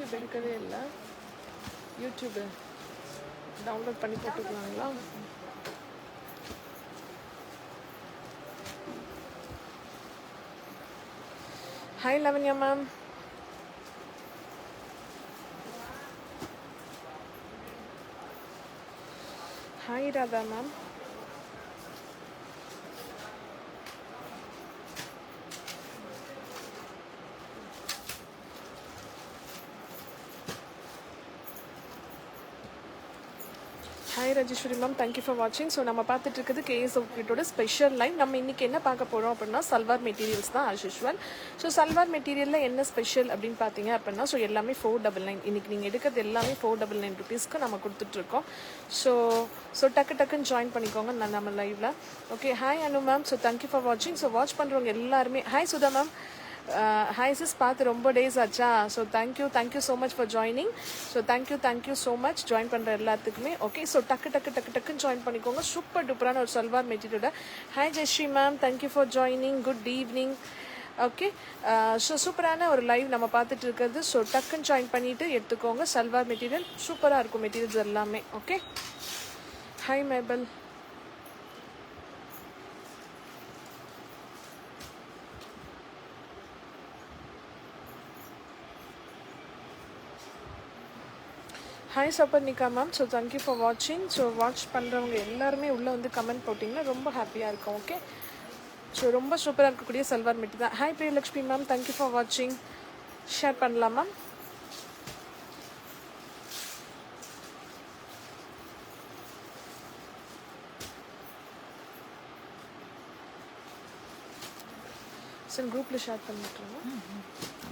YouTube எடுக்கவே இல்லை. YouTube download பண்ணி போட்டுக்கலாங்களா? Hi Lavanya ma'am. Hi Radha ma'am. Hi Rajeswari ma'am, thank you for வாட்சிங். ஸோ நம்ம பார்த்துட்டு இருக்குது கேஎஸ் அவுட்ஃபிட்டோட ஸ்பெஷல் லைன். நம்ம இன்றைக்கி என்ன பார்க்க போகிறோம் அப்படின்னா சல்வார் மெட்டீரியல்ஸ் தான் ஆஸ் யூஷுவல். ஸோ சல்வார் மெட்டீரியலில் என்ன ஸ்பெஷல் அப்படின்னு பார்த்தீங்க அப்படின்னா ஸோ எல்லாமே 499. இன்றைக்கி நீங்கள் எடுக்கிறது எல்லாமே 499 ருபீஸ்க்கு நம்ம கொடுத்துட்ருக்கோம். ஸோ டக்குன்னு ஜாயின் பண்ணிக்கோங்க நம்ம லைவில். Okay, hi Anu ma'am. So thank you for வாட்சிங். ஸோ வாட்ச் பண்ணுறவங்க எல்லாருமே hi Sudha ma'am. Hi sis, பார்த்து ரொம்ப டேஸ் ஆச்சா? So thank you so much for joining. So thank you so much join பண்ணுற எல்லாத்துக்குமே. ஓகே, ஸோ டக்குன்னு ஜாயின் பண்ணிக்கோங்க. சூப்பர் டூப்பரான ஒரு சல்வார் மெட்டீரியலோட. Hi Jayashree ma'am, thank you for joining. Good evening. Okay, so சூப்பரான ஒரு லைவ் நம்ம பார்த்துட்டு இருக்கிறது. ஸோ டக்குன்னு ஜாயின் பண்ணிவிட்டு எடுத்துக்கோங்க. சல்வார் மெட்டீரியல் சூப்பராக இருக்கும் மெட்டீரியல்ஸ் எல்லாமே. Okay, hi Mabel. Hi Suparnika ma'am. So thank you for வாட்சிங். ஸோ வாட்ச் பண்ணுறவங்க எல்லாருமே உள்ளே வந்து கமெண்ட் போட்டிங்கன்னா ரொம்ப ஹாப்பியாக இருக்கும். ஓகே, ஸோ ரொம்ப சூப்பராக இருக்கக்கூடிய சல்வார் மெட்டி தான். ஹாய் பிரியலக்ஷ்மி மேம், தேங்க்யூ ஃபார் வாட்சிங். ஷேர் பண்ணலாம் மேம். சார் குரூப்பில் ஷேர் பண்ணிட்டுருங்க.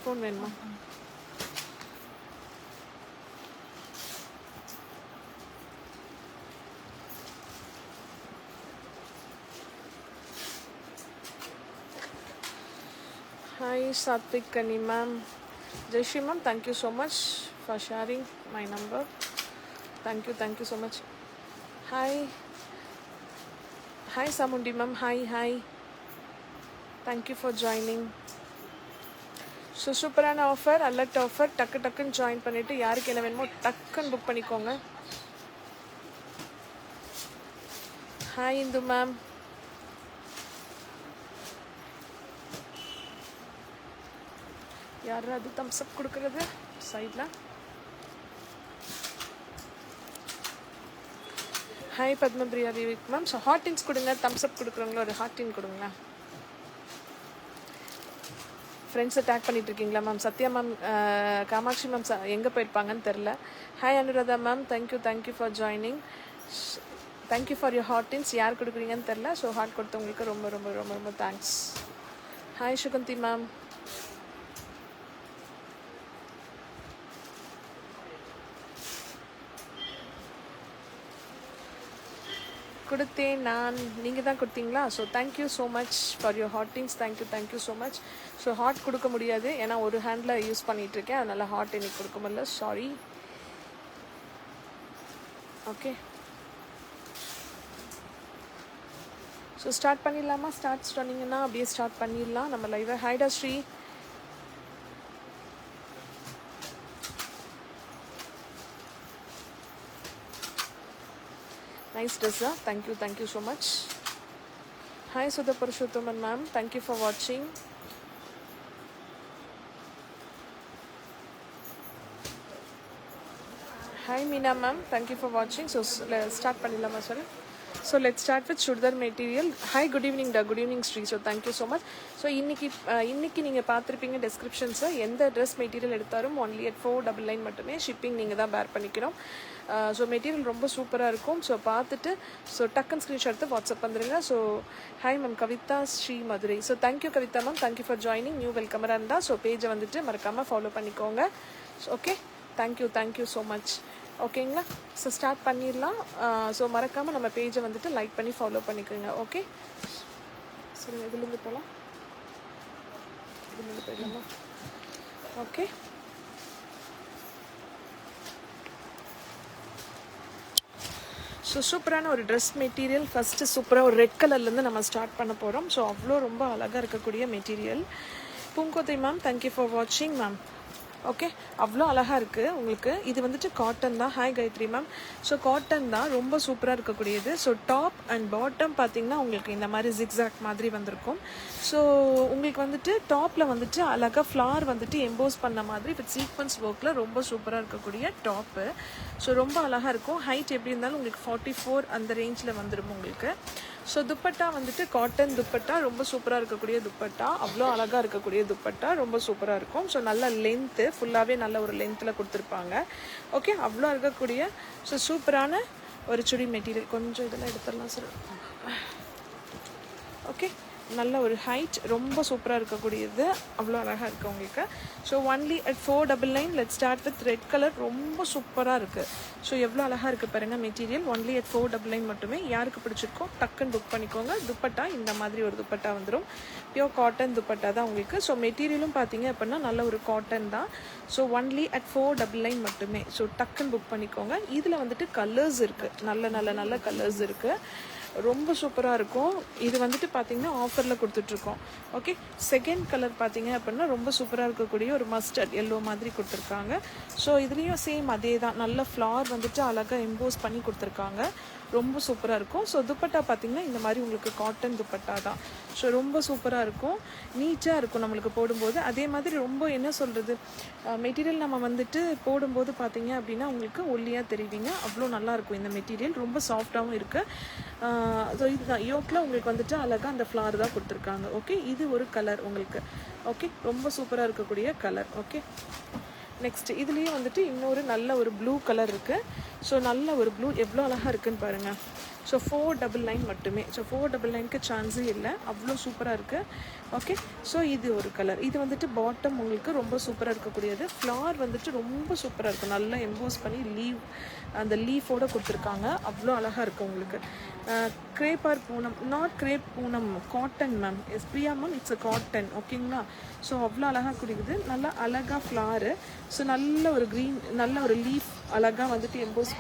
ஃபோன் வேணுமா? Hi Satvik Kani ma'am. Jayashree ma'am, thank you so much for sharing my number. Thank you so much. Hi Samundi ma'am. Hi. Thank you for joining. So சூப்பரான offer, alert offer. டக்குன்னு join பண்ணிவிட்டு யாருக்கு என்ன வேணுமோ டக்குன்னு book பண்ணிக்கோங்க. Hi Indu ma'am. யாராவது thumbs up கொடுக்கறது சைடில்? Hi Padmapriya Vivek ma'am. So hearts கொடுங்க. தம்ஸ் அப் கொடுக்குறவங்கள ஒரு ஹார்டின் கொடுங்க. ஃப்ரெண்ட்ஸை டேக் பண்ணிட்டு இருக்கீங்களா ma'am? Sathya ma'am, Kamakshi ma'am எங்கே போயிருப்பாங்கன்னு தெரில. Hi Anuradha ma'am, thank you for joining. Thank you for your hearts. யார் கொடுக்குறீங்கன்னு தெரில. ஸோ ஹார்ட் கொடுத்தவங்களுக்கு ரொம்ப தேங்க்ஸ். Hi Suganthi ma'am. கொடுத்தேன் நான், நீங்கள் தான் கொடுத்தீங்களா? So thank you so much for your hearts. Thank you so much. So heart கொடுக்க முடியாது, ஏன்னா ஒரு ஹேண்டில் யூஸ் பண்ணிகிட்ருக்கேன், அதனால் ஹார்ட் எனக்கு கொடுக்க முடியல, சாரி. ஓகே, ஸோ ஸ்டார்ட் பண்ணிடலாமா? ஸ்டார்ட் சொன்னீங்கன்னா அப்படியே ஸ்டார்ட் பண்ணிடலாம் நம்ம லைவை. ஹைடா Sri. Nice dress, thank you so much. Hi Sudha Purushothaman ma'am, thank you for watching. Hi Meena ma'am, thank you for watching. So let's start pannilama sorry. So let's start with chudar material. Hi, good evening da, good evening Sri. So thank you so much. So இன்னைக்கு நீங்கள் பார்த்துருப்பீங்க டெஸ்கிரிப்ஷன்ஸில். எந்த dress material எடுத்தாலும் only at 499 மட்டுமே shipping நீங்கள் தான் பேர் பண்ணிக்கணும். ஸோ மெட்டீரியல் ரொம்ப சூப்பராக இருக்கும். ஸோ பார்த்துட்டு ஸோ டக்குன்னு ஸ்க்ரீன்ஷாட் எடுத்து வாட்ஸ்அப் வந்துடுங்க. So hi ma'am, Kavitha Sri Madurai. So thank you Kavitha ma'am, thank you for joining. New வெல்கமராக இருந்தால் ஸோ பேஜை வந்துட்டு மறக்காமல் ஃபாலோ பண்ணிக்கோங்க. Okay, thank you so much. ஓகேங்களா? ஸோ ஸ்டார்ட் பண்ணிடலாம். ஸோ மறக்காமல் நம்ம பேஜை வந்துட்டு லைக் பண்ணி ஃபாலோ பண்ணிக்கோங்க. ஓகே, சரி, இதுலேருந்து போகலாம். இதுலேருந்து போயிடலாமா? ஓகே, ஸோ சூப்பரான ஒரு ட்ரெஸ் மெட்டீரியல். ஃபஸ்ட்டு சூப்பராக ஒரு ரெட் கலர்லேருந்து நம்ம ஸ்டார்ட் பண்ண போகிறோம். ஸோ அவ்வளோ ரொம்ப அழகாக இருக்கக்கூடிய material. Poongothai ma'am, thank you for வாட்சிங் மேம். ஓகே, அவ்வளோ அழகாக இருக்குது உங்களுக்கு. இது வந்துட்டு காட்டன் தான். Hi Gayathri ma'am. So cotton தான், ரொம்ப சூப்பராக இருக்கக்கூடியது. ஸோ டாப் அண்ட் பாட்டம் பார்த்தீங்கன்னா உங்களுக்கு இந்த மாதிரி ஜிக்ஸாக் மாதிரி வந்திருக்கும். ஸோ உங்களுக்கு வந்துட்டு டாப்பில் வந்துட்டு அழகாக ஃப்ளார் வந்துட்டு எம்போஸ் பண்ண மாதிரி வித் சீக்வன்ஸ் ஒர்க்கில் ரொம்ப சூப்பராக இருக்கக்கூடிய டாப்பு. ஸோ ரொம்ப அழகாக இருக்கும். ஹைட் எப்படி இருந்தாலும் உங்களுக்கு 44 அந்த ரேஞ்சில் வந்துடும் உங்களுக்கு. ஸோ துப்பட்டா வந்துட்டு காட்டன் துப்பட்டா, ரொம்ப சூப்பராக இருக்கக்கூடிய துப்பட்டா, அவ்வளோ அழகாக இருக்கக்கூடிய துப்பட்டா, ரொம்ப சூப்பராக இருக்கும். ஸோ நல்ல லென்த்து, ஃபுல்லாகவே நல்ல ஒரு லென்த்தில் கொடுத்துருப்பாங்க. ஓகே, அவ்வளோ இருக்கக்கூடிய ஸோ சூப்பரான ஒரு சுடி மெட்டீரியல். கொஞ்சம் இதெல்லாம் எடுத்துடலாம் சார். ஓகே, நல்ல ஒரு ஹைட், ரொம்ப சூப்பராக இருக்கக்கூடியது, அவ்வளோ அழகாக இருக்குது உங்களுக்கு. So only at 499. Let start with red colour. ரொம்ப சூப்பராக இருக்குது. ஸோ எவ்வளோ அழகாக இருக்குது பாருங்கள் மெட்டீரியல். ஒன்லி அட் 499 மட்டுமே. யாருக்கு பிடிச்சிருக்கோ டக்குன்னு புக் பண்ணிக்கோங்க. துப்பட்டா இந்த மாதிரி ஒரு துப்பட்டா வந்துடும். பியோர் காட்டன் துப்பட்டா தான் உங்களுக்கு. ஸோ மெட்டீரியலும் பார்த்தீங்க அப்படின்னா நல்ல ஒரு காட்டன் தான். ஸோ ஒன்லி அட் 499 மட்டுமே. ஸோ டக்குன்னு புக் பண்ணிக்கோங்க. இதில் வந்துட்டு கலர்ஸ் இருக்குது, நல்ல நல்ல நல்ல கலர்ஸ் இருக்குது, ரொம்ப சூப்பராக இருக்கும். இது வந்துட்டு பார்த்தீங்கன்னா ஆஃபரில் கொடுத்துட்ருக்கோம். ஓகே, செகண்ட் கலர் பார்த்தீங்க அப்படின்னா ரொம்ப சூப்பராக இருக்கக்கூடிய ஒரு மஸ்டர்ட் எல்லோ மாதிரி கொடுத்துருக்காங்க. ஸோ இதுலேயும் சேம் அதே தான், நல்ல ஃப்ளார் வந்துட்டு அழகாக எம்போஸ் பண்ணி கொடுத்துருக்காங்க, ரொம்ப சூப்பராக இருக்கும். ஸோ துப்பட்டா பார்த்தீங்கன்னா இந்த மாதிரி உங்களுக்கு காட்டன் துப்பட்டா தான். ஸோ ரொம்ப சூப்பராக இருக்கும், நீட்டாக இருக்கும் நம்மளுக்கு போடும்போது. அதே மாதிரி ரொம்ப என்ன சொல்கிறது, மெட்டீரியல் நம்ம வந்துட்டு போடும்போது பார்த்தீங்க அப்படின்னா உங்களுக்கு ஒல்லியாக தெரிவிங்க, அவ்வளோ நல்லாயிருக்கும் இந்த மெட்டீரியல். ரொம்ப சாஃப்டாகவும் இருக்குது. ஸோ இதுதான் யோக்கில் உங்களுக்கு வந்துட்டு அழகாக அந்த ஃப்ளார் தான் கொடுத்துருக்காங்க. ஓகே, இது ஒரு கலர் உங்களுக்கு. ஓகே, ரொம்ப சூப்பராக இருக்கக்கூடிய கலர். ஓகே, நெக்ஸ்ட் இதுலேயே வந்துட்டு இன்னொரு நல்ல ஒரு ப்ளூ கலர் இருக்குது. ஸோ நல்ல ஒரு ப்ளூ எவ்வளோ அழகாக இருக்குதுன்னு பாருங்கள். ஸோ 499 மட்டுமே. ஸோ 499க்கு சான்ஸே இல்லை, அவ்வளோ சூப்பராக இருக்குது. ஓகே, ஸோ இது ஒரு கலர். இது வந்துட்டு பாட்டம் உங்களுக்கு ரொம்ப சூப்பராக இருக்கக்கூடியது. ஃப்ளார் வந்துட்டு ரொம்ப சூப்பராக இருக்கும், நல்லா எம்போஸ் பண்ணி அந்த லீஃபோடு கொடுத்துருக்காங்க, அவ்வளோ அழகாக இருக்குது உங்களுக்கு. Crepe or Poonam, not crepe Poonam, cotton ma'am. Yes Priya ma'am, it's a cotton. ஓகேங்களா? ஸோ அவ்வளோ அழகாக குடிக்குது, நல்லா அழகாக ஃப்ளாரு. ஸோ நல்ல ஒரு க்ரீன், நல்ல ஒரு லீஃப் அழகாக வந்துட்டு எம்போஸ்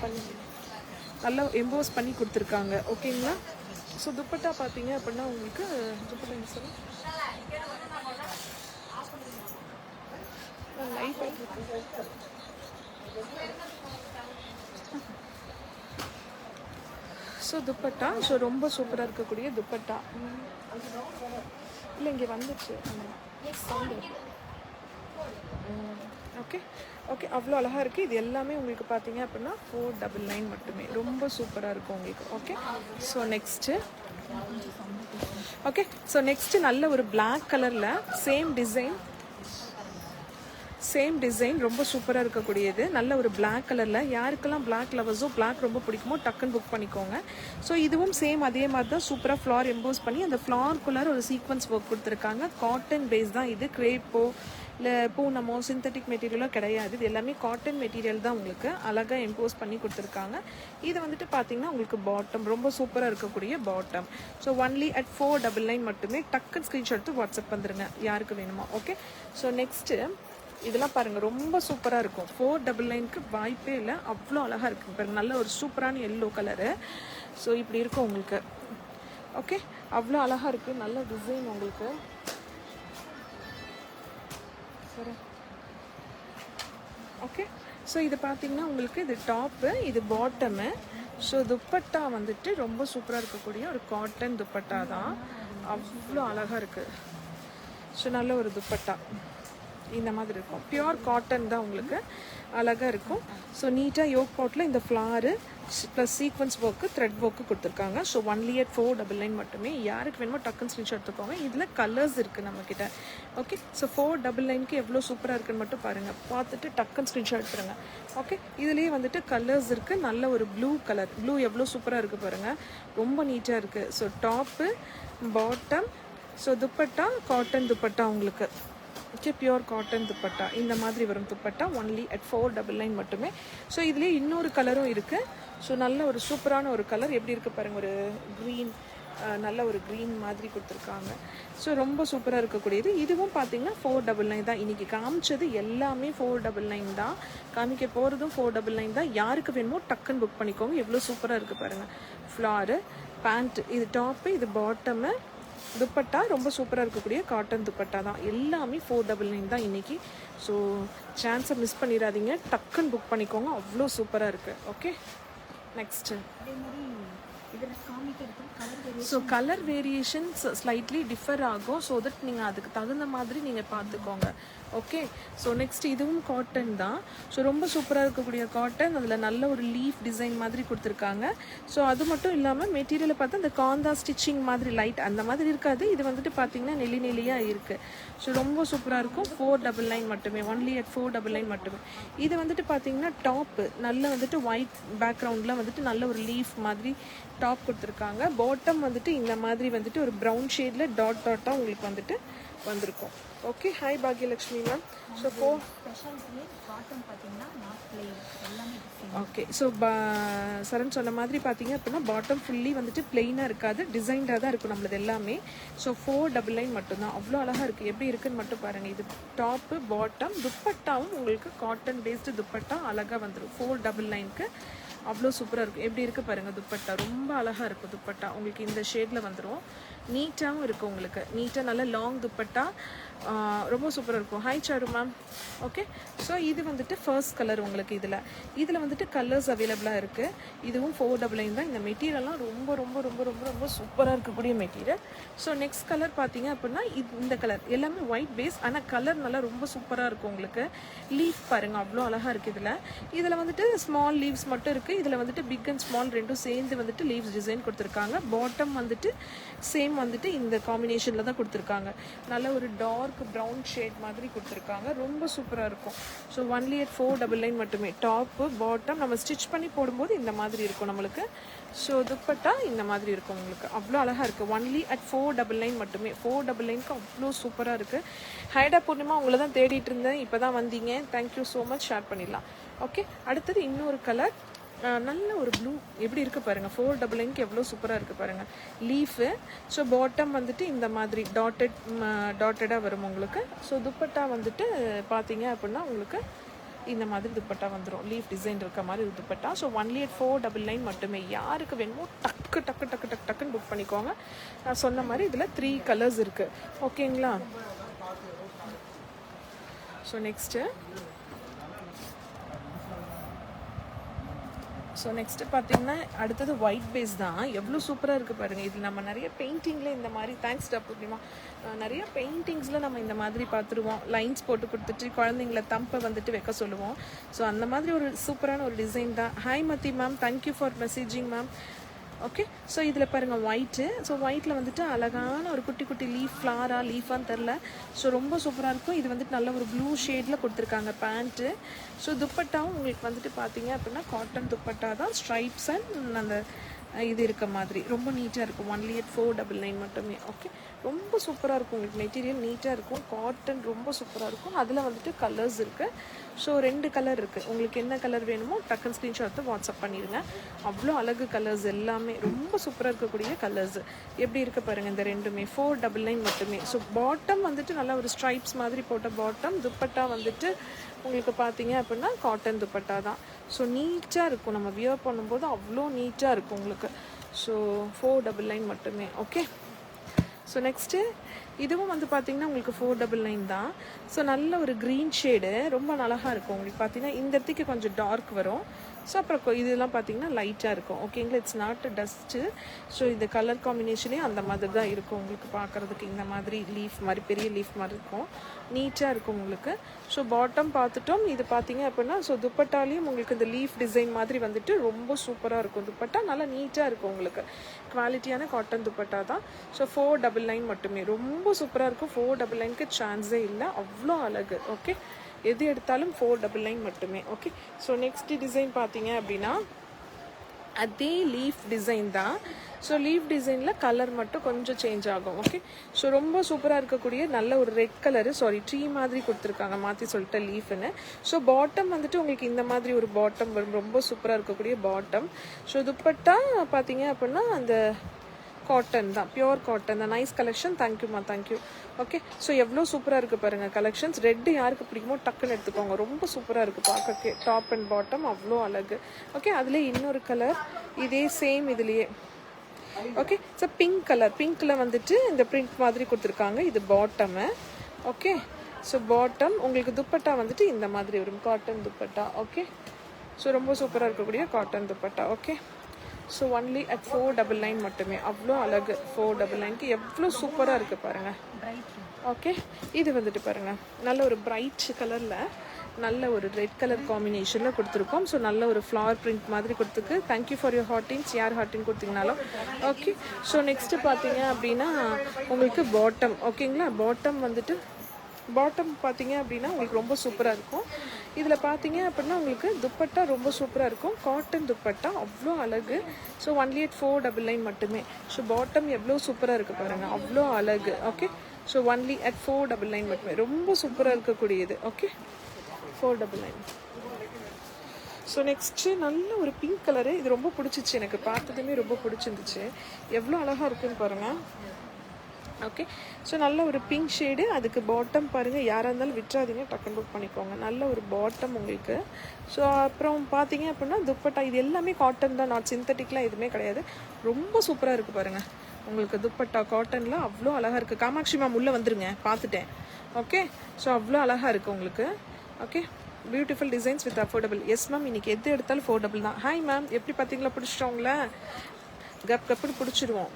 பண்ணி கொடுத்துருக்காங்க. ஓகேங்களா? ஸோ துப்பட்டா பார்த்தீங்க அப்படின்னா உங்களுக்கு துப்பட்டா சார் லைட் ஆகிட்டு. ஸோ துப்பட்டா, ஸோ ரொம்ப சூப்பராக இருக்கக்கூடிய துப்பட்டா. இல்லை இங்கே வந்துச்சு. ஓகே ஓகே, அவ்வளோ அழகாக இருக்குது. இது எல்லாமே உங்களுக்கு பார்த்தீங்க அப்படின்னா 499 மட்டுமே. ரொம்ப சூப்பராக இருக்கும் உங்களுக்கு. ஓகே, ஸோ நெக்ஸ்ட்டு நல்ல ஒரு பிளாக் கலரில் சேம் டிசைன் ரொம்ப சூப்பராக இருக்கக்கூடியது. நல்ல ஒரு பிளாக் கலரில், யாருக்கெல்லாம் பிளாக் லவர்ஸோ, பிளாக் ரொம்ப பிடிக்குமோ டக்குன்னு புக் பண்ணிக்கோங்க. ஸோ இதுவும் சேம் அதே மாதிரி தான் சூப்பராக ஃப்ளார் எம்போஸ் பண்ணி அந்த ஃப்ளார்க்குள்ளார ஒரு சீக்வன்ஸ் ஒர்க் கொடுத்துருக்காங்க. காட்டன் பேஸ் தான் இது, கிரேப்போ இல்லை பூனமோ சிந்தட்டிக் மெட்டீரியலோ கிடையாது. இது எல்லாமே காட்டன் மெட்டீரியல் தான் உங்களுக்கு அழகாக எம்போஸ் பண்ணி கொடுத்துருக்காங்க. இது வந்துட்டு பார்த்தீங்கன்னா உங்களுக்கு பாட்டம், ரொம்ப சூப்பராக இருக்கக்கூடிய பாட்டம். ஸோ ஒன்லி அட் 499 மட்டுமே. டக்குன்னு ஸ்க்ரீன்ஷாட் எடுத்து வாட்ஸ்அப் வந்துடுங்க யாருக்கு வேணுமோ. ஓகே, ஸோ நெக்ஸ்ட்டு இதெல்லாம் பாருங்கள், ரொம்ப சூப்பராக இருக்கும். 499க்கு வாய்ப்பே இல்லை, அவ்வளோ அழகாக இருக்குது பாருங்கள். நல்ல ஒரு சூப்பரான எல்லோ கலரு. ஸோ இப்படி இருக்கும் உங்களுக்கு. ஓகே, அவ்வளோ அழகாக இருக்குது, நல்ல டிசைன் உங்களுக்கு. சரி, ஓகே. ஸோ இது பார்த்தீங்கன்னா உங்களுக்கு இது டாப்பு, இது பாட்டமு. ஸோ துப்பட்டா வந்துட்டு ரொம்ப சூப்பராக இருக்கக்கூடிய ஒரு காட்டன் துப்பட்டா தான், அவ்வளோ அழகாக இருக்குது. ஸோ நல்ல ஒரு துப்பட்டா இந்த மாதிரி இருக்கும், பியோர் காட்டன் தான் உங்களுக்கு, அழகாக இருக்கும். ஸோ நீட்டாக யோக் பாட்டில் இந்த flare plus sequence work, thread work கொடுத்துருக்காங்க. ஸோ ஒன்லி அட் 499 மட்டுமே. யாருக்கு வேணுமோ டக்குன்னு ஸ்க்ரீன்ஷாட் எடுத்துக்கோங்க. இதில் கலர்ஸ் இருக்குது நம்மக்கிட்ட. ஓகே, ஸோ 499க்கு எவ்வளோ சூப்பராக இருக்குன்னு மட்டும் பாருங்கள், பார்த்துட்டு டக்குன்னு ஸ்க்ரீன்ஷாட் எடுத்துருங்க. ஓகே, இதுலேயே வந்துட்டு கலர்ஸ் இருக்குது. நல்ல ஒரு ப்ளூ கலர், ப்ளூ எவ்வளோ சூப்பராக இருக்குது பாருங்கள், ரொம்ப நீட்டாக இருக்குது. So top, bottom, so dupatta cotton dupatta உங்களுக்கு. ஓகே, பியோர் காட்டன் துப்பட்டா இந்த மாதிரி வரும் துப்பட்டா. ஒன்லி அட் 499 மட்டுமே. ஸோ இதுலேயே இன்னொரு கலரும் இருக்குது. ஸோ நல்ல ஒரு சூப்பரான ஒரு கலர், எப்படி இருக்குது பாருங்கள், ஒரு க்ரீன், நல்ல ஒரு க்ரீன் மாதிரி கொடுத்துருக்காங்க. ஸோ ரொம்ப சூப்பராக இருக்கக்கூடியது. இதுவும் பார்த்தீங்கன்னா 499 தான். இன்றைக்கி காமிச்சது எல்லாமே 499 தான், காமிக்க போகிறதும் 499 தான். யாருக்கு வேணுமோ டக்குன்னு புக் பண்ணிக்கோங்க. எவ்வளோ சூப்பராக இருக்குது பாருங்கள். ஃப்ளாரு, பேண்ட்டு, இது டாப்பு, இது பாட்டமு. துப்பட்டா ரொம்ப சூப்பராக இருக்கக்கூடிய காட்டன் துப்பட்டா தான். எல்லாமே 499 தான் இன்றைக்கி. ஸோ சான்ஸை மிஸ் பண்ணிடாதீங்க, டக்குன்னு புக் பண்ணிக்கோங்க, அவ்வளோ சூப்பராக இருக்குது. Okay, next so colour variations slightly differ ஆகும். ஸோ தட் நீங்கள் அதுக்கு தகுந்த மாதிரி நீங்கள் பார்த்துக்கோங்க. ஓகே, ஸோ நெக்ஸ்ட் இதுவும் காட்டன் தான். ஸோ ரொம்ப சூப்பராக இருக்கக்கூடிய காட்டன், அதில் நல்ல ஒரு லீஃப் டிசைன் மாதிரி கொடுத்துருக்காங்க. ஸோ அது மட்டும் இல்லாமல் மெட்டீரியலை பார்த்தா அந்த காந்தா ஸ்டிச்சிங் மாதிரி லைட் அந்த மாதிரி இருக்காது. இது வந்துட்டு பார்த்தீங்கன்னா நெல்லி நெல்லியாக இருக்குது. ஸோ ரொம்ப சூப்பராக இருக்கும். 499 மட்டுமே, ஒன்லி அட் 499 மட்டுமே. இது வந்துட்டு பார்த்தீங்கன்னா டாப்பு நல்ல வந்துட்டு ஒயிட் பேக்ரவுண்டில் வந்துட்டு நல்ல ஒரு லீஃப் மாதிரி டாப் கொடுத்துருக்காங்க. பாட்டம் வந்துட்டு இந்த மாதிரி வந்துட்டு ஒரு ப்ரௌன் ஷேடில் டாட் டாட்டாக உங்களுக்கு வந்துட்டு வந்திருக்கும். Okay, hi Bhagyalakshmi ma'am. So okay, so Saran சொன்ன மாதிரி பார்த்தீங்க அப்படின்னா பாட்டம் ஃபுல்லி வந்துட்டு பிளெயினாக இருக்காது, டிசைன்டாக தான் இருக்கும் நம்மளது எல்லாமே. ஸோ 499 மட்டும்தான். அவ்வளோ அழகாக இருக்குது. எப்படி இருக்குன்னு மட்டும் பாருங்கள். இது டாப்பு, பாட்டம், துப்பட்டாவும் உங்களுக்கு காட்டன் பேஸ்டு துப்பட்டா அழகாக வந்துடும் 499க்கு. அவ்வளோ சூப்பராக இருக்கும். எப்படி இருக்குது பாருங்கள் துப்பட்டா, ரொம்ப அழகாக இருக்கும் துப்பட்டா. உங்களுக்கு இந்த ஷேடில் வந்துடும். நீட்டாகவும் இருக்குது உங்களுக்கு, நீட்டாக நல்ல லாங் துப்பட்டா, ரொம்ப சூப்பராக இருக்கும். Hi Charu ma'am. Okay, so இது வந்துட்டு ஃபர்ஸ்ட் கலர் உங்களுக்கு. இதில் வந்துட்டு கலர்ஸ் அவைலபிளாக இருக்குது. இதுவும் 499 தான். இந்த மெட்டீரியல்லாம் ரொம்ப ரொம்ப ரொம்ப ரொம்ப ரொம்ப சூப்பராக இருக்கக்கூடிய மெட்டீரியல். ஸோ நெக்ஸ்ட் கலர் பார்த்தீங்க அப்படின்னா இந்த கலர் எல்லாமே ஒயிட் பேஸ், ஆனால் கலர் நல்லா ரொம்ப சூப்பராக இருக்கும் உங்களுக்கு. லீஃப் பாருங்கள், அவ்வளோ அழகாக இருக்குது. இதில் வந்துட்டு ஸ்மால் லீவ்ஸ் மட்டும் இருக்குது. இதில் வந்துட்டு பிக் அண்ட் ஸ்மால் ரெண்டும் சேர்ந்து வந்துட்டு லீவ்ஸ் டிசைன் கொடுத்துருக்காங்க. பாட்டம் வந்துட்டு சேம் வந்துட்டு இந்த காம்பினேஷனில் தான் கொடுத்துருக்காங்க. நல்ல ஒரு டார்க் ப்ரௌன் ஷேட் மாதிரி கொடுத்துருக்காங்க. ரொம்ப சூப்பராக இருக்கும். ஸோ ஒன்லி அட் 499 மட்டுமே. டாப்பு பாட்டம் நம்ம ஸ்டிச் பண்ணி போடும்போது இந்த மாதிரி இருக்கும் நம்மளுக்கு. ஸோ துப்பட்டா இந்த மாதிரி இருக்கும் உங்களுக்கு. அவ்வளோ அழகாக இருக்குது. ஒன்லி அட் 499 மட்டுமே. 499க்கு அவ்வளோ சூப்பராக இருக்குது. ஹைடா பூர்ணிமா, உங்களை தான் தேடிட்டு இருந்தேன், இப்போ தான் வந்தீங்க. Thank you so much. ஷேர் பண்ணிடலாம். ஓகே, அடுத்தது இன்னொரு கலர், நல்ல ஒரு ப்ளூ. எப்படி இருக்குது பாருங்கள், 499க்கு எவ்வளோ சூப்பராக இருக்குது பாருங்கள் லீஃபு. ஸோ பாட்டம் வந்துட்டு இந்த மாதிரி டாட்டடாக வரும் உங்களுக்கு. ஸோ துப்பட்டா வந்துட்டு பார்த்தீங்க அப்படின்னா உங்களுக்கு இந்த மாதிரி துப்பட்டா வந்துடும். லீஃப் டிசைன் இருக்க மாதிரி ஒரு துப்பட்டா. ஸோ ஒன்லி அட் 499 மட்டுமே. யாருக்கு வேணுமோ டக்குன்னு புக் பண்ணிக்கோங்க. நான் சொன்ன மாதிரி இதில் 3 கலர்ஸ் இருக்குது. ஓகேங்களா? ஸோ நெக்ஸ்ட்டு பார்த்தீங்கன்னா அடுத்தது ஒயிட் பேஸ் தான். எவ்வளோ சூப்பராக இருக்குது பாருங்கள். இது நம்ம நிறைய பெயிண்டிங்கில் இந்த மாதிரி, தேங்க்ஸ் டப்புமா, நிறைய பெயிண்டிங்ஸில் நம்ம இந்த மாதிரி பார்த்துருவோம். லைன்ஸ் போட்டு கொடுத்துட்டு குழந்தைங்கள தம்பை வந்துட்டு வைக்க சொல்லுவோம். ஸோ அந்த மாதிரி ஒரு சூப்பரான ஒரு டிசைன் தான். Hi Mathi ma'am, thank you for messaging ma'am. Okay, so இதில் பாருங்கள் ஒயிட்டு. ஸோ ஒயிட்டில் வந்துட்டு அழகான ஒரு குட்டி குட்டி லீஃபான்னு தெரில. ஸோ ரொம்ப சூப்பராக இருக்கும். இது வந்துட்டு நல்ல ஒரு ப்ளூ ஷேடில் கொடுத்துருக்காங்க பேண்ட்டு. ஸோ துப்பட்டாவும் உங்களுக்கு வந்துட்டு பார்த்தீங்க அப்படின்னா காட்டன் துப்பட்டா தான். ஸ்ட்ரைப்ஸ் அண்ட் அந்த இது இருக்க மாதிரி ரொம்ப நீட்டாக இருக்கும். ஒன்லி அட் 499 மட்டுமே. ஓகே, ரொம்ப சூப்பராக இருக்கும் உங்களுக்கு. மெட்டீரியல் நீட்டாக இருக்கும். காட்டன் ரொம்ப சூப்பராக இருக்கும். அதில் வந்துட்டு கலர்ஸ் இருக்குது. ஸோ 2 கலர் இருக்குது. உங்களுக்கு என்ன கலர் வேணுமோ டக்குன்னு ஸ்க்ரீன்ஷாட் எடுத்து வாட்ஸ்அப் பண்ணிடுங்க. அவ்வளோ அழகு கலர்ஸ் எல்லாமே ரொம்ப சூப்பராக இருக்கக்கூடிய கலர்ஸ். எப்படி இருக்குது பாருங்கள் இந்த ரெண்டுமே. 499 மட்டுமே. ஸோ பாட்டம் வந்துட்டு நல்லா ஒரு ஸ்ட்ரைப்ஸ் மாதிரி போட்ட பாட்டம். துப்பட்டா வந்துட்டு உங்களுக்கு பார்த்தீங்க அப்படின்னா காட்டன் துப்பட்டா தான். ஸோ நீட்டாக இருக்கும். நம்ம வியர் பண்ணும்போது அவ்வளோ நீட்டாக இருக்கும் உங்களுக்கு. ஸோ 499 மட்டுமே. ஓகே, ஸோ நெக்ஸ்ட்டு இதுவும் வந்து பார்த்திங்கன்னா உங்களுக்கு 499 தான். ஸோ நல்ல ஒரு க்ரீன் ஷேடு, ரொம்ப அழகாக இருக்கும் உங்களுக்கு. பார்த்தீங்கன்னா இந்த இடத்துக்கு கொஞ்சம் டார்க் வரும். ஸோ அப்புறம் இதெல்லாம் பார்த்தீங்கன்னா லைட்டாக இருக்கும். ஓகேங்களா? It's not dust. ஸோ இந்த கலர் காம்பினேஷனே அந்த மாதிரி தான் இருக்கும் உங்களுக்கு. பார்க்குறதுக்கு இந்த மாதிரி லீஃப் மாதிரி, பெரிய லீஃப் மாதிரி இருக்கும். நீட்டாக இருக்கும் உங்களுக்கு. ஸோ பாட்டம் பார்த்துட்டோம். இது பார்த்தீங்க அப்படின்னா ஸோ துப்பட்டாலையும் உங்களுக்கு இந்த லீஃப் டிசைன் மாதிரி வந்துட்டு ரொம்ப சூப்பராக இருக்கும். துப்பட்டா நல்லா நீட்டாக இருக்கும் உங்களுக்கு. குவாலிட்டியான காட்டன் துப்பட்டா தான். ஸோ 499 மட்டுமே. ரொம்ப சூப்பராக இருக்கும். 499க்கு சான்ஸே இல்லை. அவ்வளோ அழகு. ஓகே, எது எடுத்தாலும் 499 மட்டுமே. ஓகே, ஸோ நெக்ஸ்ட் டிசைன் பார்த்தீங்க அப்படின்னா அதே லீஃப் டிசைன் தான். ஸோ லீஃப் டிசைனில் கலர் மட்டும் கொஞ்சம் சேஞ்ச் ஆகும். ஓகே, ஸோ ரொம்ப சூப்பராக இருக்கக்கூடிய நல்ல ஒரு ரெட் கலரு, ட்ரீ மாதிரி கொடுத்துருக்காங்க, மாற்றி சொல்லிட்டு லீஃப்னு. ஸோ பாட்டம் வந்துட்டு உங்களுக்கு இந்த மாதிரி ஒரு பாட்டம் வரும். ரொம்ப சூப்பராக இருக்கக்கூடிய பாட்டம். ஸோ துப்பட்டா பார்த்தீங்க அப்படின்னா அந்த காட்டன் தான், பியோர் காட்டன் தான். Nice collection. தேங்க்யூம்மா, தேங்க்யூ. ஓகே, ஸோ எவ்வளோ சூப்பராக இருக்குது பாருங்கள் கலெக்ஷன்ஸ். ரெட்டு யாருக்கு பிடிக்குமோ டக்குன்னு எடுத்துக்கோங்க. ரொம்ப சூப்பராக இருக்குது பார்க்கறக்கு. டாப் அண்ட் பாட்டம் அவ்வளோ அழகு. ஓகே, அதில் இன்னொரு கலர் இதே சேம் இதுலேயே ஓகே. ஸோ பிங்க்கில் வந்துட்டு இந்த பிரிண்ட் மாதிரி கொடுத்துருக்காங்க. இது பாட்டமு. ஓகே. ஸோ பாட்டம் உங்களுக்கு துப்பட்டா வந்துட்டு இந்த மாதிரி வரும், காட்டன் துப்பட்டா. ஓகே. ஸோ ரொம்ப சூப்பராக இருக்கக்கூடிய cotton dupatta. Okay. So only at 499 மட்டுமே. அவ்வளோ அழகு. 499க்கு எவ்வளோ சூப்பராக இருக்குது பாருங்கள். ஓகே. இது வந்துட்டு பாருங்கள், நல்ல ஒரு பிரைட் கலரில் நல்ல ஒரு ரெட் கலர் காம்பினேஷனில் கொடுத்துருக்கோம். ஸோ நல்ல ஒரு ஃப்ளவர் பிரிண்ட் மாதிரி கொடுத்துருக்கு. Thank you for your hearts. யார் ஹார்டின் கொடுத்தீங்கனாலும் ஓகே. ஸோ நெக்ஸ்ட்டு பார்த்தீங்க அப்படின்னா உங்களுக்கு பாட்டம். ஓகேங்களா. பாட்டம் வந்துட்டு பார்த்தீங்க அப்படின்னா உங்களுக்கு ரொம்ப சூப்பராக இருக்கும். இதில் பார்த்தீங்க அப்படின்னா உங்களுக்கு துப்பட்டா ரொம்ப சூப்பராக இருக்கும். காட்டன் துப்பட்டா அவ்வளோ அழகு. ஸோ ஒன்லி அட் 499 மட்டுமே. ஸோ பாட்டம் எவ்வளோ சூப்பராக இருக்குது பாருங்கள், அவ்வளோ அழகு. ஓகே. ஸோ ஒன்லி அட் 499 மட்டுமே. ரொம்ப சூப்பராக இருக்கக்கூடியது. ஓகே. 499. ஸோ நெக்ஸ்ட்டு நல்ல ஒரு பிங்க் கலரு. இது ரொம்ப பிடிச்சிச்சு எனக்கு, பார்த்ததுமே ரொம்ப பிடிச்சிருந்துச்சு. எவ்வளோ அழகாக இருக்குன்னு பாருங்கள். ஓகே. ஸோ நல்ல ஒரு பிங்க் ஷேடு. அதுக்கு பாட்டம் பாருங்கள், யாராக இருந்தாலும் விட்டுறாதீங்க, டக்குன்னு புக் பண்ணிக்கோங்க. நல்ல ஒரு பாட்டம் உங்களுக்கு. ஸோ அப்புறம் பார்த்தீங்க அப்படின்னா துப்பட்டா இது எல்லாமே காட்டன் தான், நாட் சிந்தட்டிக்லாம் எதுவுமே கிடையாது. ரொம்ப சூப்பராக இருக்குது பாருங்கள் உங்களுக்கு. துப்பட்டா காட்டனில் அவ்வளோ அழகாக இருக்குது. காமாட்சி மேம் உள்ளே வந்துருங்க, பார்த்துட்டேன். ஓகே. ஸோ அவ்வளோ அழகாக இருக்குது உங்களுக்கு. Okay. Beautiful designs with affordable. Yes ma'am, இன்றைக்கி எது எடுத்தாலும் அஃபோர்டபுள் தான். ஹாய் மேம், எப்படி பார்த்தீங்களா? பிடிச்சிட்டோங்களா? கப்புன்னு பிடிச்சிடுவோம்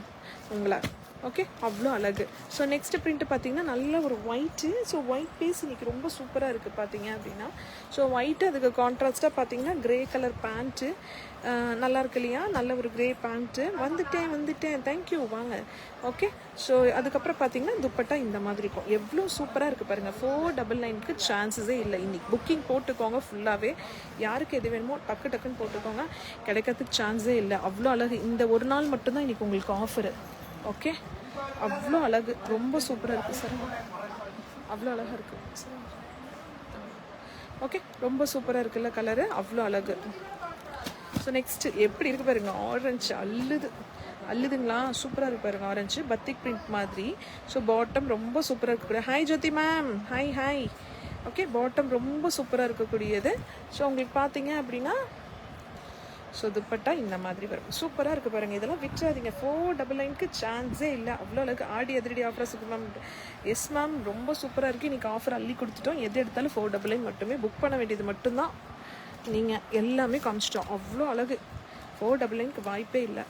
உங்களை. ஓகே. அவ்வளோ அழகு. ஸோ நெக்ஸ்ட் பிரிண்ட் பார்த்தீங்கன்னா நல்ல ஒரு ஒயிட்டு. ஸோ ஒயிட் பேஸ் இன்றைக்கி ரொம்ப சூப்பராக இருக்குது பார்த்தீங்க அப்படின்னா. ஸோ ஒயிட்டு அதுக்கு கான்ட்ராஸ்ட்டாக பார்த்தீங்கன்னா க்ரே கலர் பேண்ட்டு நல்லா இருக்கு இல்லையா? நல்ல ஒரு க்ரே பேண்ட்டு. வந்துட்டேன் தேங்க்யூ, வாங்க. ஓகே. ஸோ அதுக்கப்புறம் பார்த்தீங்கன்னா துப்பட்டா இந்த மாதிரி இருக்கும். எவ்வளோ சூப்பராக இருக்குது பாருங்கள். 499க்கு சான்சஸே இல்லை. இன்றைக்கி புக்கிங் போட்டுக்கோங்க ஃபுல்லாகவே. யாருக்கு எது வேணுமோ டக்குன்னு போட்டுக்கோங்க, கிடைக்கிறதுக்கு சான்ஸே இல்லை. அவ்வளோ அழகு. இந்த ஒரு நாள் மட்டும்தான் இன்றைக்கி உங்களுக்கு ஆஃபரு. ஓகே. அவ்வளோ அழகு. ரொம்ப சூப்பராக இருக்குது சார். அவ்வளோ அழகாக இருக்குது சார். ஓகே. ரொம்ப சூப்பராக இருக்குல்ல கலரு, அவ்வளோ அழகு. ஸோ நெக்ஸ்ட்டு எப்படி இருக்குது பாருங்க, ஆரஞ்சு அல்லுதுங்களா? சூப்பராக இருக்கு பாருங்க. ஆரஞ்சு பத்திக் பிரிண்ட் மாதிரி. ஸோ பாட்டம் ரொம்ப சூப்பராக இருக்கக்கூடிய. ஹாய் ஜோதி மேம், ஹாய். ஓகே. பாட்டம் ரொம்ப சூப்பராக இருக்கக்கூடியது. ஸோ உங்களுக்கு பார்த்தீங்க அப்படின்னா ஸோ துப்பட்டா இந்த மாதிரி வரும். சூப்பராக இருக்குது பாருங்கள். இதெல்லாம் விற்றாதீங்க. 499க்கு சான்ஸே இல்லை. அவ்வளோ அளவுக்கு ஆடி அதிரடி ஆஃபர்ஸ் இருக்குது மேம். எஸ் மேம், ரொம்ப சூப்பராக இருக்குது. இன்றைக்கி ஆஃபர் அள்ளி கொடுத்துட்டோம். எது எடுத்தாலும் 499 மட்டுமே. புக் பண்ண வேண்டியது மட்டும்தான். நீங்கள் எல்லாமே காமிச்சிட்டோம். அவ்வளோ அழகு. 499க்கு வாய்ப்பே இல்லை.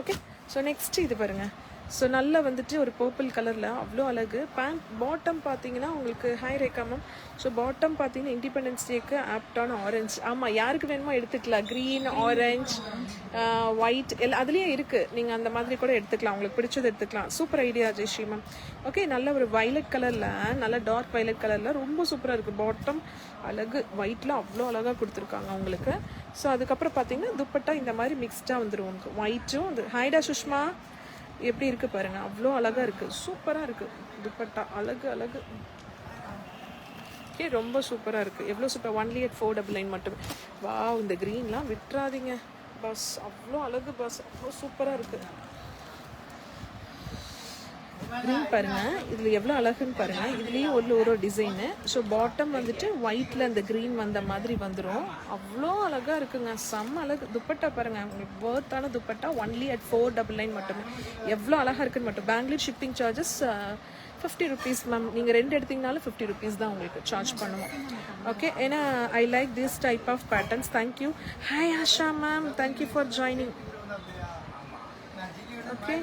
ஓகே. ஸோ நெக்ஸ்ட்டு இது பாருங்கள். ஸோ நல்லா வந்துட்டு ஒரு பர்பிள் கலரில் அவ்வளோ அழகு. பேண்ட் பாட்டம் பார்த்தீங்கன்னா உங்களுக்கு hi Rekha ma'am. So bottom பார்த்தீங்கன்னா இண்டிபெண்டன்ஸ் டேக்கு ஆப்டான ஆரஞ்சு. ஆமாம், யாருக்கு வேணுமோ எடுத்துக்கலாம். க்ரீன், ஆரஞ்ச், ஒயிட் எல்லாம் அதுலேயே இருக்குது. நீங்கள் அந்த மாதிரி கூட எடுத்துக்கலாம், உங்களுக்கு பிடிச்சது எடுத்துக்கலாம். Super idea Jayashree ma'am. Okay. நல்ல ஒரு வைலட் கலரில், நல்ல டார்க் வைலட் கலரில் ரொம்ப சூப்பராக இருக்குது. பாட்டம் அழகு. ஒயிட்டில் அவ்வளோ அழகாக கொடுத்துருக்காங்க உங்களுக்கு. ஸோ அதுக்கப்புறம் பார்த்தீங்கன்னா துப்பட்டா இந்த மாதிரி மிக்ஸ்டாக வந்துடும் உங்களுக்கு. ஒயிட்டும் வந்து ஹைடா சுஷ்மா எப்படி இருக்குது பாருங்கள். அவ்வளோ அழகாக இருக்குது. சூப்பராக இருக்குது துப்பட்டா. அழகு. ஓகே. ரொம்ப சூப்பராக இருக்குது. எவ்வளோ சூப்பர். ஒன்லி அட் 499 மட்டுமே. வா, இந்த க்ரீன்லாம் விட்டுறாதீங்க பஸ். அவ்வளோ அழகு பஸ். அவ்வளோ சூப்பராக இருக்குது. க்ரீன் பாருங்கள், இதில் எவ்வளோ அழகுன்னு பாருங்கள். இதுலேயும் ஒரு டிசைனு. ஸோ பாட்டம் வந்துட்டு ஒயிட்டில் அந்த க்ரீன் வந்த மாதிரி வந்துடும். அவ்வளோ அழகாக இருக்குங்க. செம்ம அழகு. துப்பட்டா பாருங்கள், உங்களுக்கு ஒர்த்தான துப்பட்டா. ஒன்லி அட் 499 மட்டுமே. எவ்வளோ அழகாக இருக்குன்னு மட்டும். Bangalore shipping charges 50 rupees ma'am. நீங்கள் 2 எடுத்திங்கனாலும் 50 ருபீஸ் தான் உங்களுக்கு சார்ஜ் பண்ணுவோம். ஓகே. ஏன்னா I like this type of patterns. Thank you. Hi Asha ma'am, thank you for joining. Okay.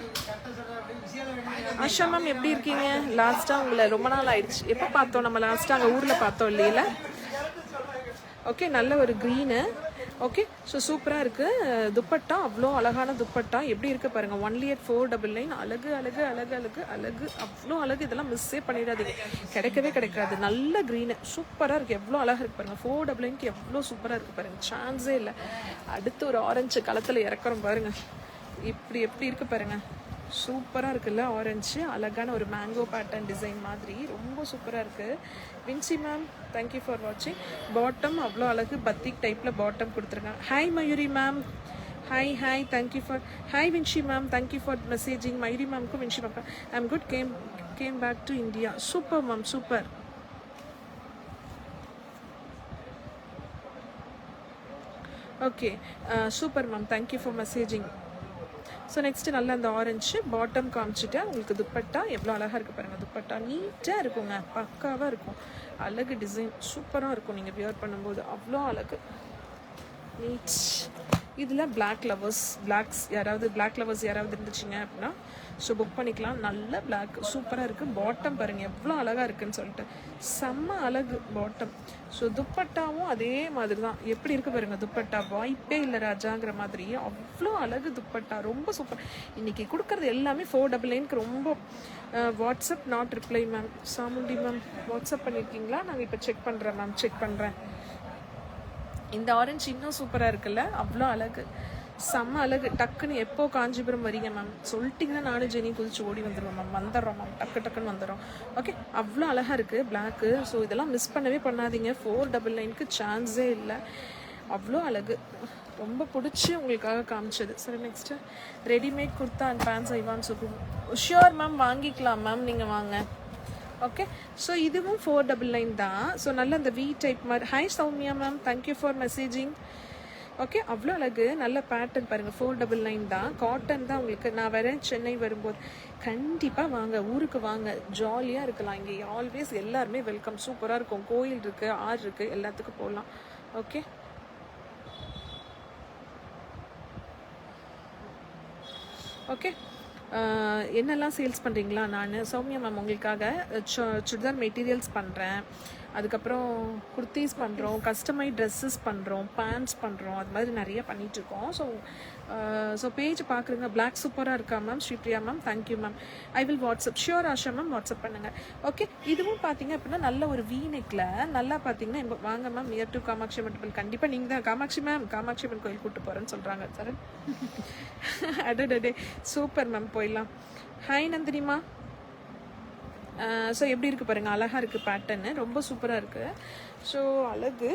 Asha ma'am எப்படி இருக்கீங்க? லாஸ்ட்டாக உங்களை ரொம்ப நாள் ஆயிடுச்சு. எப்போ பார்த்தோம்? நம்ம லாஸ்ட்டாக அங்கே ஊரில் பார்த்தோம் இல்லையில? ஓகே. நல்ல ஒரு க்ரீனு. ஓகே. ஸோ சூப்பராக இருக்குது துப்பட்டா. அவ்வளோ அழகான துப்பட்டா. எப்படி இருக்குது பாருங்கள். Only at 499. அழகு. அவ்வளோ அழகு. இதெல்லாம் மிஸ்ஸே பண்ணிடாதீங்க, கிடைக்காது. நல்ல க்ரீனு. சூப்பராக இருக்குது. எவ்வளோ அழகாக இருக்குது பாருங்கள். 499க்கு எவ்வளோ சூப்பராக இருக்குது பாருங்கள். சான்ஸே இல்லை. அடுத்து ஒரு ஆரஞ்சு களத்தில் இறக்குறோம் பாருங்கள். எப்படி இருக்குது பாருங்கள். சூப்பராக இருக்குல்ல ஆரஞ்சு. அழகான ஒரு மேங்கோ பேட்டர்ன் டிசைன் மாதிரி ரொம்ப சூப்பராக இருக்குது. வின்சி மேம், தேங்க்யூ ஃபார் வாட்சிங். பாட்டம் அவ்வளோ அழகு. பத்திக் டைப்பில் பாட்டம் கொடுத்துருக்காங்க. Hi Mayuri ma'am. Hi. Thank you for. Hi Vinshi ma'am, thank you for messaging. Mayuri மேம்க்கும் Vinshi ma'am I am good. Came back to India. Super ma'am, super. Okay. Super ma'am, thank you for messaging. So next நல்லா அந்த orange bottom காமிச்சிட்டு உங்களுக்கு துப்பட்டா எவ்வளோ அழகாக இருக்குது பாருங்கள். துப்பட்டா நீட்டாக இருக்குங்க, பக்காவாக இருக்கும். அழகு டிசைன் சூப்பராக இருக்கும். நீங்கள் வியர் பண்ணும்போது அவ்வளோ அழகு, நீட். இதில் பிளாக் லவர்ஸ், பிளாக் லவர்ஸ் யாராவது இருந்துச்சிங்க அப்படின்னா ஸோ புக் பண்ணிக்கலாம். நல்ல பிளாக் சூப்பராக இருக்குது. பாட்டம் பாருங்கள் எவ்வளோ அழகாக இருக்குதுன்னு சொல்லிட்டு, செம்ம அழகு பாட்டம். ஸோ துப்பட்டாவும் அதே மாதிரி தான், எப்படி இருக்குது பாருங்கள் துப்பட்டா, வாய்ப்பே இல்லை ராஜாங்கிற மாதிரி அவ்வளோ அழகு துப்பட்டா, ரொம்ப சூப்பர். இன்றைக்கி கொடுக்குறது எல்லாமே 499க்கு ரொம்ப. WhatsApp not reply ma'am. Chamundi ma'am WhatsApp பண்ணியிருக்கீங்களா? நாங்கள் இப்போ செக் பண்ணுறேன் மேம், செக் பண்ணுறேன். இந்த ஆரஞ்சு இன்னும் சூப்பராக இருக்குல்ல, அவ்வளோ அழகு, செம்ம அழகு. டக்குன்னு எப்போ காஞ்சிபுரம் வரீங்க மேம் சொல்லிட்டிங்கன்னா நானும் ஜெனி குதிச்சு ஓடி வந்துடுவோம் மேம். வந்துடுறோம் மேம், டக்குன்னு வந்துடுறோம். ஓகே, அவ்வளோ அழகாக இருக்குது பிளாக்கு. ஸோ இதெல்லாம் மிஸ் பண்ணவே பண்ணாதீங்க. 499க்கு சான்ஸே இல்லை, அவ்வளோ அழகு. ரொம்ப பிடிச்சி உங்களுக்காக காமிச்சது. சரி, next readymade kurta and pants ஐவான் சூப்பர். ஷியோர் மேம், வாங்கிக்கலாம் மேம், நீங்கள் வாங்க. ஓகே, ஸோ இதுவும் 499 தான். ஸோ நல்ல அந்த வி டைப் மாதிரி. Hi Soumya ma'am, thank you for messaging. Okay, அவ்வளோ அழகு, நல்ல பேட்டர்ன் பாருங்கள். 499 தான், காட்டன் தான் உங்களுக்கு. நான் வரேன் சென்னை வரும்போது, கண்டிப்பாக வாங்க, ஊருக்கு வாங்க, ஜாலியாக இருக்கலாம் இங்கே. ஆல்வேஸ் எல்லாருமே வெல்கம், சூப்பராக இருக்கும். கோயில் இருக்குது, ஆறு இருக்குது, எல்லாத்துக்கும் போகலாம். Okay, okay. என்னெல்லாம் சேல்ஸ் பண்ணுறீங்களா? நான் சௌமியா மேம் உங்களுக்காக சுடிதார் மெட்டீரியல்ஸ் பண்ணுறேன், அதுக்கப்புறம் குர்த்திஸ் பண்ணுறோம், கஸ்டமைஸ் ட்ரெஸ்ஸஸ் பண்ணுறோம், பேண்ட்ஸ் பண்ணுறோம், அது மாதிரி நிறைய பண்ணிகிட்ருக்கோம். ஸோ பேஜ் பார்க்குறீங்க. பிளாக் சூப்பராக இருக்கா ma'am? Sripriya ma'am, thank you ma'am. I will WhatsApp. Sure Asha ma'am, WhatsApp பண்ணுங்கள். ஓகே, இதுவும் பார்த்தீங்க அப்படின்னா நல்ல ஒரு வீநெக்கில் நல்லா பார்த்தீங்கன்னா வாங்க ma'am, near to Kamakshi Amman temple. கண்டிப்பாக நீங்கள் தான் காமாட்சி மேம், காமாட்சி அம்மன் கோயில் கூப்பிட்டு போகிறேன்னு சொல்கிறாங்க சார். அடடே சூப்பர் மேம், போயிடலாம். ஹாய் நந்தினிமா. ஸோ எப்படி இருக்குது பாருங்கள், அழகாக இருக்குது பேட்டர்னு, ரொம்ப சூப்பராக இருக்குது. ஸோ அழகு.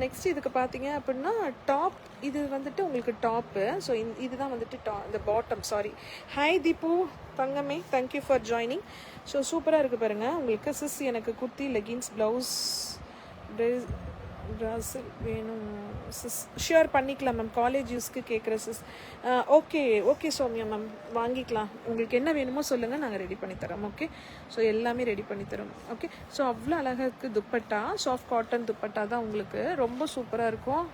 நெக்ஸ்ட் இதுக்கு பார்த்தீங்க அப்படின்னா டாப், இது வந்துட்டு உங்களுக்கு டாப்பு. ஸோ இதுதான் வந்துட்டு இந்த பாட்டம். சாரி. ஹாய் தீபு தங்கமே, தேங்க்யூ ஃபார் ஜாயினிங். ஸோ சூப்பராக இருக்குது பாருங்கள் உங்களுக்கு. சிஸ் எனக்கு குர்த்தி, லெகின்ஸ், ப்ளவுஸ், ட்ரெஸ்ஸில் வேணும் சிஸ். ஷேர் பண்ணிக்கலாம் மேம், காலேஜ் யூஸ்க்கு கேட்குற sis. Okay okay Soumya ma'am, வாங்கிக்கலாம். உங்களுக்கு என்ன வேணுமோ சொல்லுங்கள், நாங்கள் ரெடி பண்ணித்தரோம். ஓகே, ஸோ எல்லாமே ரெடி பண்ணித்தரோம். ஓகே, ஸோ அவ்வளோ அழகாக இருக்குது துப்பட்டா. சாஃப்ட் காட்டன் துப்பட்டா தான் உங்களுக்கு, ரொம்ப சூப்பராக இருக்கும்.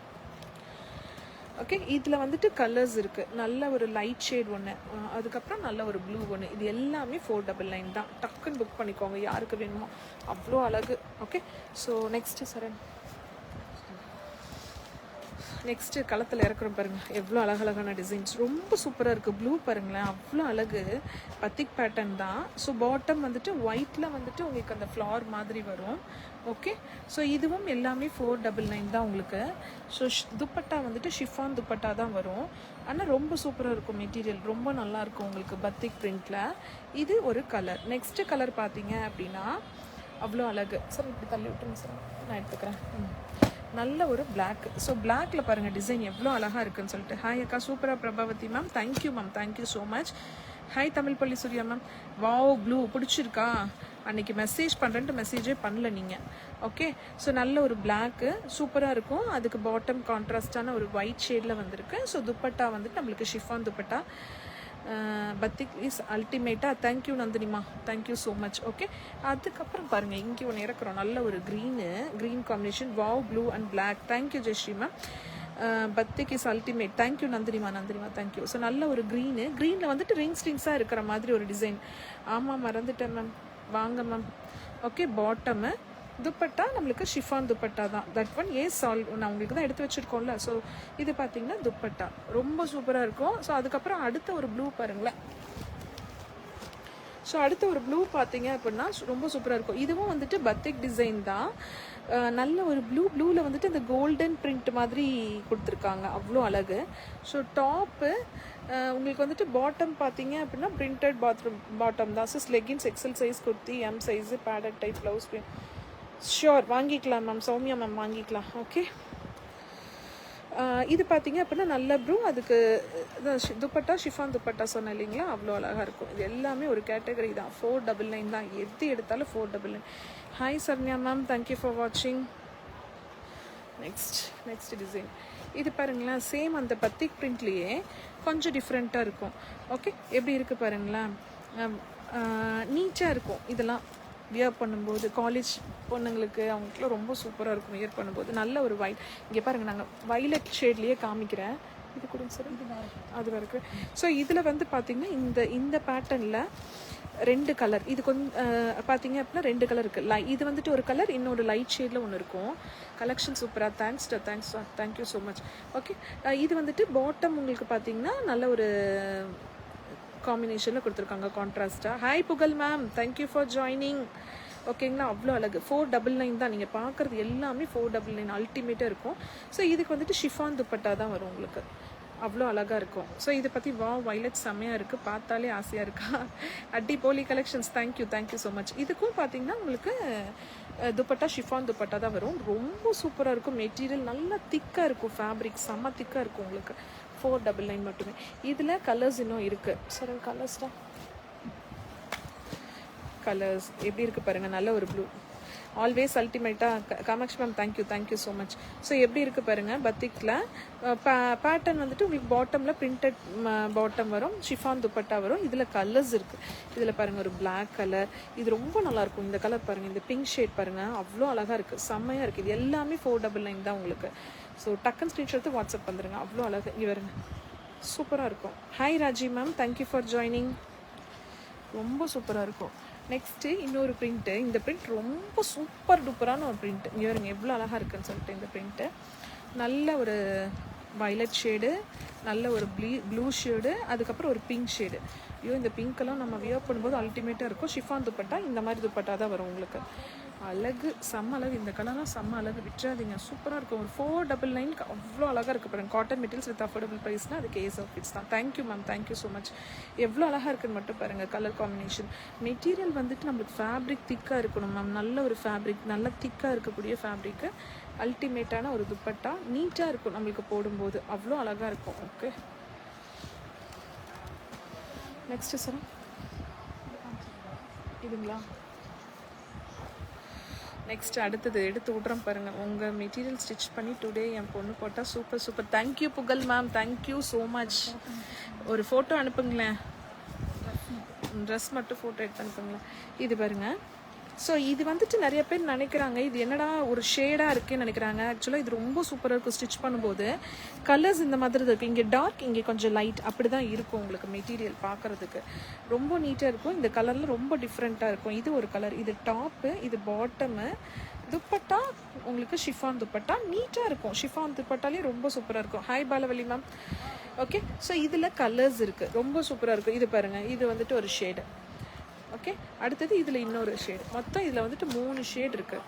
ஓகே, இதில் வந்துட்டு கலர்ஸ் இருக்குது. நல்ல ஒரு லைட் ஷேட் ஒன்று, அதுக்கப்புறம் நல்ல ஒரு ப்ளூ ஒன்று. இது எல்லாமே 499 தான். டக்குன்னு புக் பண்ணிக்கோங்க யாருக்கு வேணுமோ, அவ்வளோ அழகு. ஓகே, ஸோ நெக்ஸ்ட்டு சரண். நெக்ஸ்ட்டு களத்தில் இறக்குறோம் பாருங்கள், எவ்வளோ அழகழகான டிசைன்ஸ், ரொம்ப சூப்பராக இருக்குது. ப்ளூ பாருங்களேன், அவ்வளோ அழகு. பத்திக் பேட்டர்ன் தான். ஸோ பாட்டம் வந்துட்டு ஒயிட்டில் வந்துட்டு உங்களுக்கு அந்த ஃப்ளார் மாதிரி வரும். ஓகே, ஸோ இதுவும் எல்லாமே 499 தான் உங்களுக்கு. ஸோ துப்பட்டா வந்துட்டு ஷிஃபான் துப்பட்டா தான் வரும். ஆனால் ரொம்ப சூப்பராக இருக்கும் மெட்டீரியல், ரொம்ப நல்லாயிருக்கும் உங்களுக்கு பத்திக் பிரிண்டில். இது ஒரு கலர். நெக்ஸ்ட்டு கலர் பார்த்தீங்க அப்படின்னா அவ்வளோ அழகு. சார் இப்படி தள்ளி விட்டுருங்க சார், நான் எடுத்துக்கிறேன். நல்ல ஒரு பிளாக். ஸோ பிளாக்ல பாருங்கள் டிசைன் எவ்வளோ அழகாக இருக்குன்னு சொல்லிட்டு. ஹாய் அக்கா, சூப்பராக Prabhavathi ma'am, thank you ma'am, thank you so much. Hi Tamil பள்ளி சூர்யா மேம், வாவ் ப்ளூ பிடிச்சிருக்கா? அன்றைக்கி மெசேஜ் பண்ணுறேன்ட்டு மெசேஜே பண்ணல நீங்கள். ஓகே, ஸோ நல்ல ஒரு பிளாக்கு சூப்பராக இருக்கும். அதுக்கு பாட்டம் கான்ட்ராஸ்டான ஒரு ஒயிட் ஷேடில் வந்திருக்கு. ஸோ துப்பட்டா வந்துட்டு நம்மளுக்கு ஷிஃபான் துப்பட்டா. பத்திக் இஸ் அல்டிமேட்டாக. தேங்க்யூ நந்தினிமா, தேங்க்யூ ஸோ மச். ஓகே, அதுக்கப்புறம் பாருங்கள் இங்கே ஒன்று இறக்குறோம். நல்ல ஒரு green combination. Wow blue and black. Thank you Jayashree ma'am. Batik is ultimate. Thank you நந்தினிமா, தேங்க்யூ. ஸோ நல்ல ஒரு க்ரீனில் வந்துட்டு ரிங்ஸாக இருக்கிற மாதிரி ஒரு டிசைன். ஆமாம், மறந்துட்டேன் மேம், வாங்க மேம். ஓகே, பாட்டமு துப்பட்டா நம்மளுக்கு ஷிஃபான் துப்பட்டா தான். தட் ஒன் நான் உங்களுக்கு தான் எடுத்து வச்சுருக்கோம்ல. ஸோ இது பார்த்தீங்கன்னா துப்பட்டா ரொம்ப சூப்பராக இருக்கும். ஸோ அதுக்கப்புறம் அடுத்த ஒரு ப்ளூ பாருங்களேன். ஸோ அடுத்த ஒரு ப்ளூ பார்த்தீங்க அப்படின்னா ரொம்ப சூப்பராக இருக்கும். இதுவும் வந்துட்டு பத்திக் டிசைன் தான். நல்ல ஒரு ப்ளூவில் வந்துட்டு இந்த கோல்டன் பிரிண்ட் மாதிரி கொடுத்துருக்காங்க, அவ்வளோ அழகு. ஸோ டாப்பு உங்களுக்கு வந்துட்டு பாட்டம் பார்த்தீங்க அப்படின்னா பிரிண்டட் பாட்டம் தான். So leggings XL size kurti, M size, padded type blouse. Sure, வாங்கிக்கலாம் மேம், சௌமியா மேம் வாங்கிக்கலாம். ஓகே, இது பார்த்தீங்க அப்படின்னா நல்ல ப்ளூ, அதுக்கு துப்பட்டா ஷிஃபான் துப்பட்டா சொன்னேன் இல்லைங்களா, அவ்வளோ அழகாக இருக்கும். இது எல்லாமே ஒரு கேட்டகரி தான். 499 தான், எது எடுத்தாலும் 499. Hi Saranya ma'am, thank you for வாட்சிங். நெக்ஸ்ட் டிசைன் இது பாருங்களேன். சேம் அந்த பத்திக் பிரிண்ட்லேயே கொஞ்சம் டிஃப்ரெண்ட்டாக இருக்கும். ஓகே, எப்படி இருக்குது பாருங்களேன், நீட்டாக இருக்கும். இதெல்லாம் வியர் பண்ணும்போது காலேஜ் பொண்ணுங்களுக்கு அவங்களுக்குலாம் ரொம்ப சூப்பராக இருக்கும் வியர் பண்ணும்போது. நல்ல ஒரு இங்கே பாருங்கள், நாங்கள் வைலட் ஷேட்லேயே காமிக்கிறேன். இது கொடுங்க சார், அது வரைக்கும். ஸோ இதில் வந்து பார்த்திங்கன்னா இந்த பேட்டர்னில் 2 கலர், இது கொஞ்சம் பார்த்தீங்க அப்படின்னா 2 கலர் இருக்குது. இது வந்துட்டு ஒரு கலர், இன்னொரு லைட் ஷேடில் ஒன்று இருக்கும். கலெக்ஷன் சூப்பராக, தேங்க்யூ ஸோ மச். ஓகே, இது வந்துட்டு பாட்டம் உங்களுக்கு பார்த்தீங்கன்னா நல்ல ஒரு காம்பினேஷனில் கொடுத்துருக்காங்க, கான்ட்ராஸ்ட்டாக. ஹாய் புகழ் மேம், தேங்க்யூ ஃபார் ஜாயினிங். ஓகேங்களா, அவ்வளோ அழகு. 499 தான், நீங்கள் பார்க்குறது எல்லாமே 499 அல்டிமேட்டாக இருக்கும். ஸோ இதுக்கு வந்துட்டு ஷிஃபான் துப்பட்டா தான் வரும் உங்களுக்கு. அவ்வளோ அழகாக இருக்கும். ஸோ இதை பற்றி வைலட் செம்மையாக இருக்குது, பார்த்தாலே ஆசையாக இருக்கா. அடிப்போலி கலெக்ஷன்ஸ், தேங்க்யூ ஸோ மச். இதுக்கும் பார்த்தீங்கன்னா உங்களுக்கு துப்பட்டா ஷிஃபான் துப்பட்டா தான் வரும். ரொம்ப சூப்பராக இருக்கும். மெட்டீரியல் நல்லா திக்காக இருக்கும், ஃபேப்ரிக் செம்ம திக்காக இருக்கும் உங்களுக்கு. 499 மட்டுமே. இதில் கலர்ஸ் இன்னும் இருக்குது. சரி, கலர்ஸ் எப்படி இருக்குது பாருங்கள். நல்ல ஒரு ப்ளூ, ஆல்வேஸ் அல்டிமேட்டாக. Kamakshi ma'am, thank you so much. So எப்படி இருக்குது பாருங்கள், பத்திக்கில் பேட்டர்ன் வந்துட்டு உங்களுக்கு பாட்டமில் பிரிண்டட் பாட்டம் வரும், ஷிஃபான் துப்பட்டா வரும். இதில் கலர்ஸ் இருக்குது. இதில் பாருங்கள், ஒரு பிளாக் கலர், இது ரொம்ப நல்லாயிருக்கும். இந்த கலர் பாருங்கள், இந்த பிங்க் ஷேட் பாருங்கள், அவ்வளோ அழகாக இருக்குது, செம்மையாக இருக்குது. இது எல்லாமே 499 தான் உங்களுக்கு. ஸோ டக்குன்னு ஸ்க்ரீன்ஷாட் எடுத்து வாட்ஸ்அப் வந்துடுங்க, அவ்வளோ அழகு. இங்கே வருங்க, சூப்பராக இருக்கும். Hi Raji ma'am, thank you for joining. ரொம்ப சூப்பராக இருக்கும். நெக்ஸ்ட்டு இன்னொரு பிரிண்ட்டு. இந்த பிரிண்ட் ரொம்ப சூப்பர் டூப்பரான ஒரு பிரிண்ட். இங்கே வருங்க, எவ்வளோ அழகாக இருக்குன்னு சொல்லிட்டு. இந்த பிரிண்ட்டு நல்ல ஒரு வைலட் ஷேடு, நல்ல ஒரு ப்ளூ ஷேடு, அதுக்கப்புறம் ஒரு பிங்க் ஷேடு. ஐயோ, இந்த பிங்க்கெல்லாம் நம்ம வியர் பண்ணும்போது அல்டிமேட்டாக இருக்கும். ஷிஃபான் துப்பட்டா இந்த மாதிரி துப்பட்டா தான் வரும் உங்களுக்கு. அழகு, செம்ம அழகு. இந்த கலர்லாம் செம்ம அழகு, விட்டுறாதீங்க, சூப்பராக இருக்கும். ஒரு 499 அவ்வளோ அழகாக இருக்குது பாருங்கள். காட்டன் மெட்டீரியல்ஸ் வித் அஃபோர்டபுள் ப்ரைஸ்னால் அது கேஸ் ஆஃப் கிட்ஸ் தான். Thank you ma'am, thank you so much. எவ்வளோ அழகாக இருக்குன்னு மட்டும் பாருங்கள். கலர் காம்பினேஷன், மெட்டீரியல் வந்துட்டு நம்மளுக்கு ஃபேப்ரிக் திக்காக இருக்கணும் மேம். நல்ல ஒரு ஃபேப்ரிக், நல்ல திக்காக இருக்கக்கூடிய ஃபேப்ரிக்கு, அல்டிமேட்டான ஒரு துப்பட்டா, நீட்டாக இருக்கும் நம்மளுக்கு போடும்போது, அவ்வளோ அழகாக இருக்கும். ஓகே, நெக்ஸ்ட்டு சார் இதுங்களா. நெக்ஸ்ட் அடுத்தது எடுத்து விட்றேன் பாருங்கள். உங்கள் மெட்டீரியல் ஸ்டிச் பண்ணி டுடே என் பொண்ணு போட்டால் super. Thank you Pugazh ma'am, thank you so much. ஒரு ஃபோட்டோ அனுப்புங்களேன், ட்ரெஸ் மட்டும் ஃபோட்டோ எடுத்து அனுப்புங்களேன். இது பாருங்கள். ஸோ இது வந்துட்டு நிறைய பேர் நினைக்கிறாங்க, இது என்னடா ஒரு ஷேடாக இருக்குன்னு நினைக்கிறாங்க. ஆக்சுவலாக இது ரொம்ப சூப்பராக இருக்கும். ஸ்டிச் பண்ணும்போது கலர்ஸ் இந்த மாதிரி தான் இருக்குது. இங்கே டார்க், இங்கே கொஞ்சம் லைட், அப்படி தான் இருக்கும் உங்களுக்கு மெட்டீரியல் பார்க்குறதுக்கு. ரொம்ப நீட்டாக இருக்கும். இந்த கலரில் ரொம்ப டிஃப்ரெண்ட்டாக இருக்கும். இது ஒரு கலர், இது டாப்பு, இது பாட்டமு. துப்பட்டா உங்களுக்கு ஷிஃபான் துப்பட்டா, நீட்டாக இருக்கும். ஷிஃபான் துப்பட்டாலே ரொம்ப சூப்பராக இருக்கும். Hi Balavali ma'am. Okay, so இதில் கலர்ஸ் இருக்குது, ரொம்ப சூப்பராக இருக்கும். இது பாருங்கள், இது வந்துட்டு ஒரு ஷேடு. ஓகே, அடுத்தது இதில் இன்னொரு ஷேடு. மொத்தம் இதில் வந்துட்டு 3 ஷேட் இருக்குது.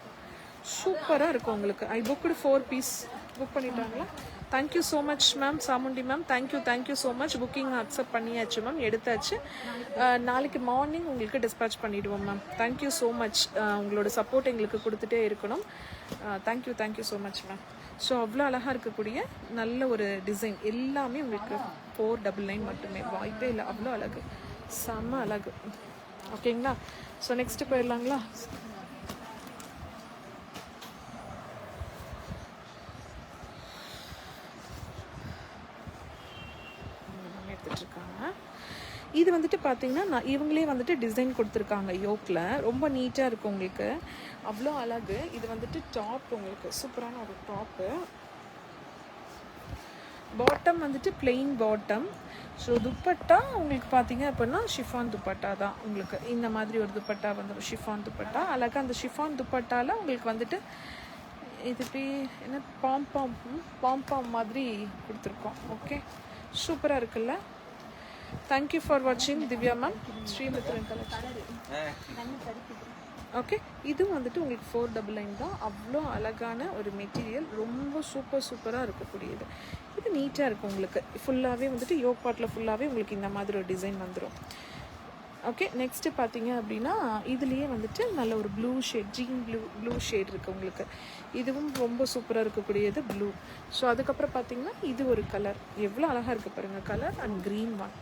சூப்பராக இருக்கும் உங்களுக்கு. ஐ புக்டு 4 பீஸ். புக் பண்ணிட்டாங்களா? Thank you so much ma'am. Chamundi ma'am, thank you so much. Booking accept பண்ணியாச்சு மேம், எடுத்தாச்சு. நாளைக்கு மார்னிங் உங்களுக்கு டிஸ்பேச் பண்ணிவிடுவோம் மேம். Thank you so much. உங்களோட சப்போர்ட் எங்களுக்கு கொடுத்துட்டே இருக்கணும். Thank you so much ma'am. So அவ்வளோ அழகாக இருக்கக்கூடிய நல்ல ஒரு டிசைன் எல்லாமே உங்களுக்கு 499 மட்டுமே, வாய்ப்பே இல்லை. அவ்வளோ அழகு, செம்ம அழகு. ஓகேங்களா, ஸோ நெக்ஸ்ட்டு போயிடலாங்களா. எடுத்துட்ருக்காங்க. இது வந்துட்டு பார்த்தீங்கன்னா இவங்களே வந்துட்டு டிசைன் கொடுத்துருக்காங்க யோக்கில். ரொம்ப நீட்டாக இருக்கும் உங்களுக்கு, அவ்வளோ அழகு. இது வந்துட்டு டாப், உங்களுக்கு சூப்பரான ஒரு டாப்பு. பாட்டம் வந்துட்டு பிளெயின் பாட்டம். ஸோ துப்பட்டா உங்களுக்கு பார்த்தீங்க அப்படின்னா ஷிஃபான் துப்பட்டா தான் உங்களுக்கு. இந்த மாதிரி ஒரு துப்பட்டா வந்து ஷிஃபான் துப்பட்டா. அழகாக அந்த ஷிஃபான் துப்பட்டாவில் உங்களுக்கு வந்துட்டு இது என்ன பாம்பாம் மாதிரி கொடுத்துருக்கோம். ஓகே, சூப்பராக இருக்குல்ல. தேங்க்யூ ஃபார் வாட்சிங் திவ்யா மேம். ஸ்ரீமித்ரன் கலெக்ஷன். ஓகே, இதுவும் வந்துட்டு உங்களுக்கு 499 தான். அவ்வளோ அழகான ஒரு மெட்டீரியல், ரொம்ப சூப்பராக இருக்கக்கூடியது. இது நீட்டாக இருக்கும் உங்களுக்கு. ஃபுல்லாகவே வந்துட்டு யோக் பார்ட்டில் ஃபுல்லாகவே உங்களுக்கு இந்த மாதிரி ஒரு டிசைன் வந்துடும். ஓகே, நெக்ஸ்ட்டு பார்த்தீங்க அப்படின்னா இதுலேயே வந்துட்டு நல்ல ஒரு ப்ளூ ஷேட், ப்ளூ ஷேட் இருக்குது உங்களுக்கு. இதுவும் ரொம்ப சூப்பராக இருக்கக்கூடியது ப்ளூ. ஸோ அதுக்கப்புறம் பார்த்தீங்கன்னா இது ஒரு கலர், எவ்வளோ அழகாக இருக்குது பாருங்கள், colour and green one.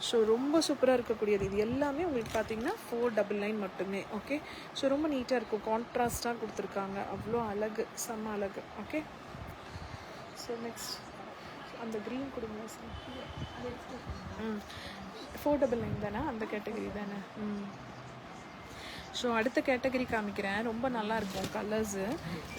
So ரொம்ப சூப்பராக இருக்கக்கூடியது. இது எல்லாமே உங்களுக்கு பார்த்தீங்கன்னா 499 மட்டுமே. ஓகே, ஸோ ரொம்ப நீட்டாக இருக்கும், கான்ட்ராஸ்டாக கொடுத்துருக்காங்க, அவ்வளோ அழகு, செம்ம அழகு. ஓகே, ஸோ நெக்ஸ்ட் அந்த க்ரீன் கொடுங்க சார். 499 தானே, அந்த கேட்டகரி தானே. ஸோ அடுத்த கேட்டகரி காமிக்கிறேன். ரொம்ப நல்லா இருக்கும் கலர்ஸு.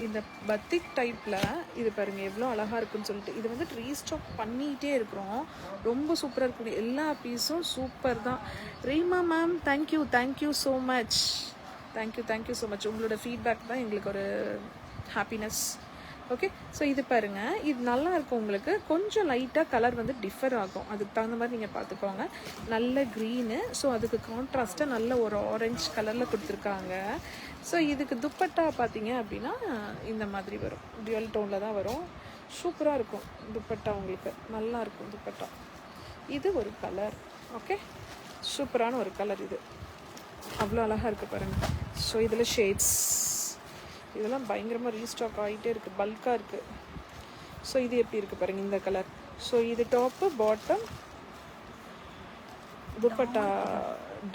இந்த பத்திக் டைப்பில் இது பாருங்கள் எவ்வளோ அழகாக இருக்குன்னு சொல்லிட்டு இது வந்து ரீஸ்டாக் பண்ணிகிட்டே இருக்கிறோம். ரொம்ப சூப்பராக இருக்கும். எல்லா பீஸும் சூப்பர் தான். Reema ma'am thank you so much. Thank you so much. உங்களோட ஃபீட்பேக் தான் எங்களுக்கு ஒரு ஹாப்பினஸ். ஓகே, ஸோ இது பாருங்கள், இது நல்லா இருக்கும். உங்களுக்கு கொஞ்சம் லைட்டாக கலர் வந்து டிஃபர் ஆகும், அதுக்கு தகுந்த மாதிரி நீங்கள் பார்த்துக்கோங்க. நல்ல க்ரீனு, ஸோ அதுக்கு கான்ட்ராஸ்ட்டாக நல்ல ஒரு ஆரஞ்சு கலரில் கொடுத்துருக்காங்க. ஸோ இதுக்கு துப்பட்டா பார்த்தீங்க அப்படின்னா இந்த மாதிரி வரும், டியூவல் டோனில் தான் வரும். சூப்பராக இருக்கும் துப்பட்டா, உங்களுக்கு நல்லா இருக்கும் துப்பட்டா. இது ஒரு கலர். ஓகே, சூப்பரான ஒரு கலர். இது அவ்வளோ அழகாக இருக்குது பாருங்கள். ஸோ இதில் ஷேட்ஸ் இதெல்லாம் பயங்கரமாக ரீஸ்டாக் ஆகிட்டே இருக்குது, பல்காக இருக்குது. ஸோ இது எப்படி இருக்குது பாருங்கள், இந்த கலர். ஸோ இது டாப்பு, பாட்டம், துப்பட்டா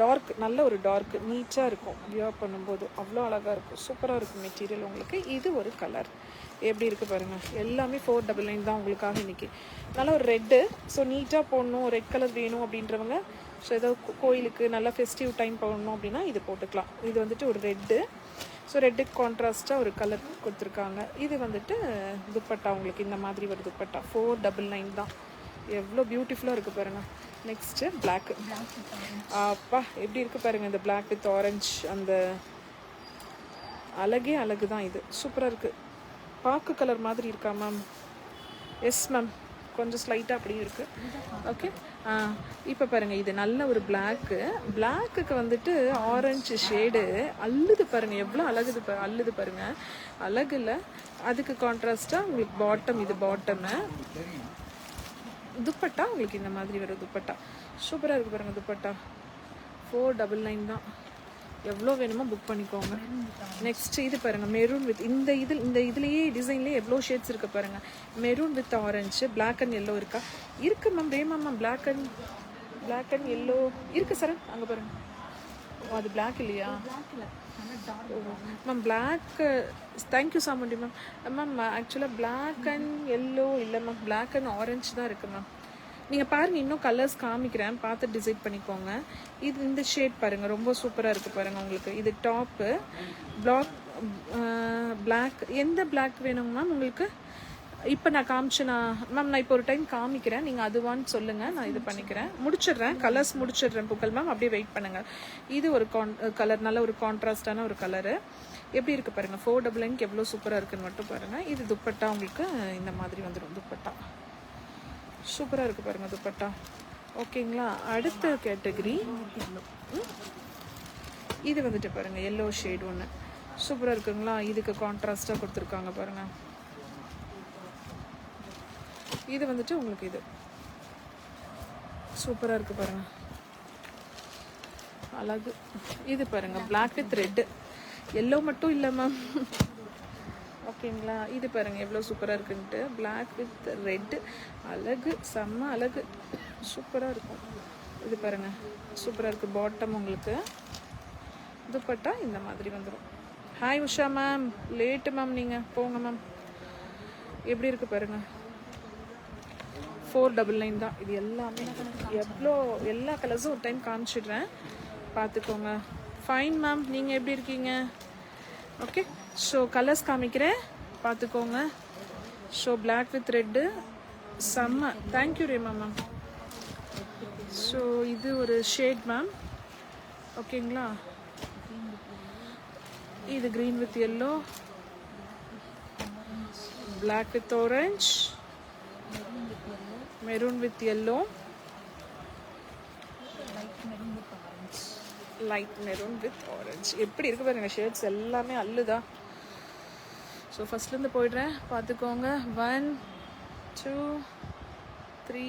டார்க், நல்ல ஒரு டார்க் நீட்டாக இருக்கும். வியர் பண்ணும்போது அவ்வளோ அழகாக இருக்கும், சூப்பராக இருக்கும் மெட்டீரியல் உங்களுக்கு. இது ஒரு கலர் எப்படி இருக்குது பாருங்கள். எல்லாமே 499 தான் உங்களுக்காக இன்றைக்கி. நல்லா ஒரு ரெட்டு, ஸோ நீட்டாக போடணும், ரெட் கலர் வேணும் அப்படின்றவங்க, ஸோ ஏதோ கோயிலுக்கு நல்லா ஃபெஸ்டிவ் டைம் போடணும் அப்படின்னா இது போட்டுக்கலாம். இது வந்துட்டு ஒரு ரெட்டு, ஸோ ரெட்டுக்கு கான்ட்ராஸ்ட்டாக ஒரு கலர் கொடுத்துருக்காங்க. இது வந்துட்டு துப்பட்டா உங்களுக்கு இந்த மாதிரி ஒரு துப்பட்டா 499 தான். எவ்வளோ பியூட்டிஃபுல்லாக இருக்குது பாருங்கள். Next black. அப்பா எப்படி இருக்குது பாருங்கள், இந்த பிளாக் வித் ஆரஞ்ச், அந்த அழகு தான். இது சூப்பராக இருக்குது. பாக்கு கலர் மாதிரி இருக்கா மேம்? எஸ் மேம், கொஞ்சம் ஸ்லைட்டாக அப்படியும் இருக்குது. ஓகே, இப்போ பாருங்கள், இது நல்ல ஒரு பிளாக்குக்கு வந்துட்டு ஆரஞ்சு ஷேடு அல்லுது பாருங்கள், எவ்வளோ அல்லுது பாருங்கள், அழகுல. அதுக்கு கான்ட்ராஸ்ட்டாக உங்களுக்கு பாட்டம், இது பாட்டமு. துப்பட்டா உங்களுக்கு இந்த மாதிரி வரும் துப்பட்டா. சூப்பராக இருக்குது பாருங்கள் துப்பட்டா. 499 தான். எவ்வளோ வேணுமோ புக் பண்ணிக்கோங்க. நெக்ஸ்ட் இது பாருங்கள், மெரூன் வித் இந்த இதுலேயே டிசைன்லேயே எவ்வளோ ஷேட்ஸ் இருக்குது பாருங்கள். Maroon with orange, black and yellow இருக்கா? இருக்குது ma'am, Vema ma'am? Black and yellow இருக்குது சார், அங்கே பாருங்கள். அது பிளாக் இல்லையா ma'am? Black, thank you Chamundi ma'am. Ma'am ஆக்சுவலாக பிளாக் அண்ட் எல்லோ இல்லை மேம், பிளாக் அண்ட் ஆரஞ்சு தான் இருக்குது மேம். நீங்கள் பாருங்கள், இன்னும் கலர்ஸ் காமிக்கிறேன், பார்த்து டிசைட் பண்ணிக்கோங்க. இது இந்த ஷேட் பாருங்கள், ரொம்ப சூப்பராக இருக்குது பாருங்கள் உங்களுக்கு. இது டாப்பு, பிளாக். எந்த பிளாக் வேணுங்க மேம் உங்களுக்கு? இப்போ நான் மேம் நான் இப்போ ஒரு டைம் காமிக்கிறேன், நீங்கள் அதுவான்னு சொல்லுங்கள், நான் இது பண்ணிக்கிறேன், முடிச்சிடுறேன், கலர்ஸ் முடிச்சிடுறேன் புகழ் மேம், அப்படியே வெயிட் பண்ணுங்கள். இது ஒரு கலர், நல்ல ஒரு கான்ட்ராஸ்டான ஒரு கலரு. எப்படி இருக்குது பாருங்கள், 499 எவ்வளோ சூப்பராக இருக்குன்னு மட்டும் பாருங்கள். இது துப்பட்டா உங்களுக்கு இந்த மாதிரி வந்துடும் துப்பட்டா. சூப்பராக இருக்குது பாருங்கள் துப்பட்டா. ஓகேங்களா, அடுத்த கேட்டகரி இது வந்துட்டு பாருங்கள், எல்லோ ஷேட் ஒன்று சூப்பராக இருக்குங்களா. இதுக்கு கான்ட்ராஸ்டாக கொடுத்துருக்காங்க பாருங்கள். இது வந்துட்டு உங்களுக்கு இது சூப்பராக இருக்குது பாருங்கள், அழகு. இது பாருங்கள், பிளாக் வித் ரெட்டு, எல்லோ மட்டும் இல்லை மேம். ஓகேங்களா, இது பாருங்கள் எவ்வளோ சூப்பராக இருக்குன்ட்டு, பிளாக் வித் ரெட்டு, அழகு, செம்ம அழகு, சூப்பராக இருக்கும். இது பாருங்கள் சூப்பராக இருக்குது. பாட்டம் உங்களுக்கு, துப்பட்டா இந்த மாதிரி வந்துடும். Hi Usha ma'am, late ma'am, நீங்கள் போங்க மேம். எப்படி இருக்குது பாருங்கள், 499 தான். இது எல்லாமே எவ்வளோ, எல்லா கலர்ஸும் ஒரு டைம் காமிச்சிடுறேன், பார்த்துக்கோங்க. ஃபைன் மேம், நீங்கள் எப்படி இருக்கீங்க? ஓகே, ஸோ கலர்ஸ் காமிக்கிறேன், பார்த்துக்கோங்க. ஸோ பிளாக் வித் ரெட்டு, செம்ம. Thank you Rema ma'am. ஸோ இது ஒரு ஷேட் மேம், ஓகேங்களா. இது green with yellow, black with orange, maroon with yellow, light maroon with orange. எப்படி இருக்கு பாருங்க, ஷேட்ஸ் எல்லாமே அல்லுதா. ஸோ ஃபர்ஸ்ட்லேருந்து போய்ட்றேன், பார்த்துக்கோங்க. 1 2 3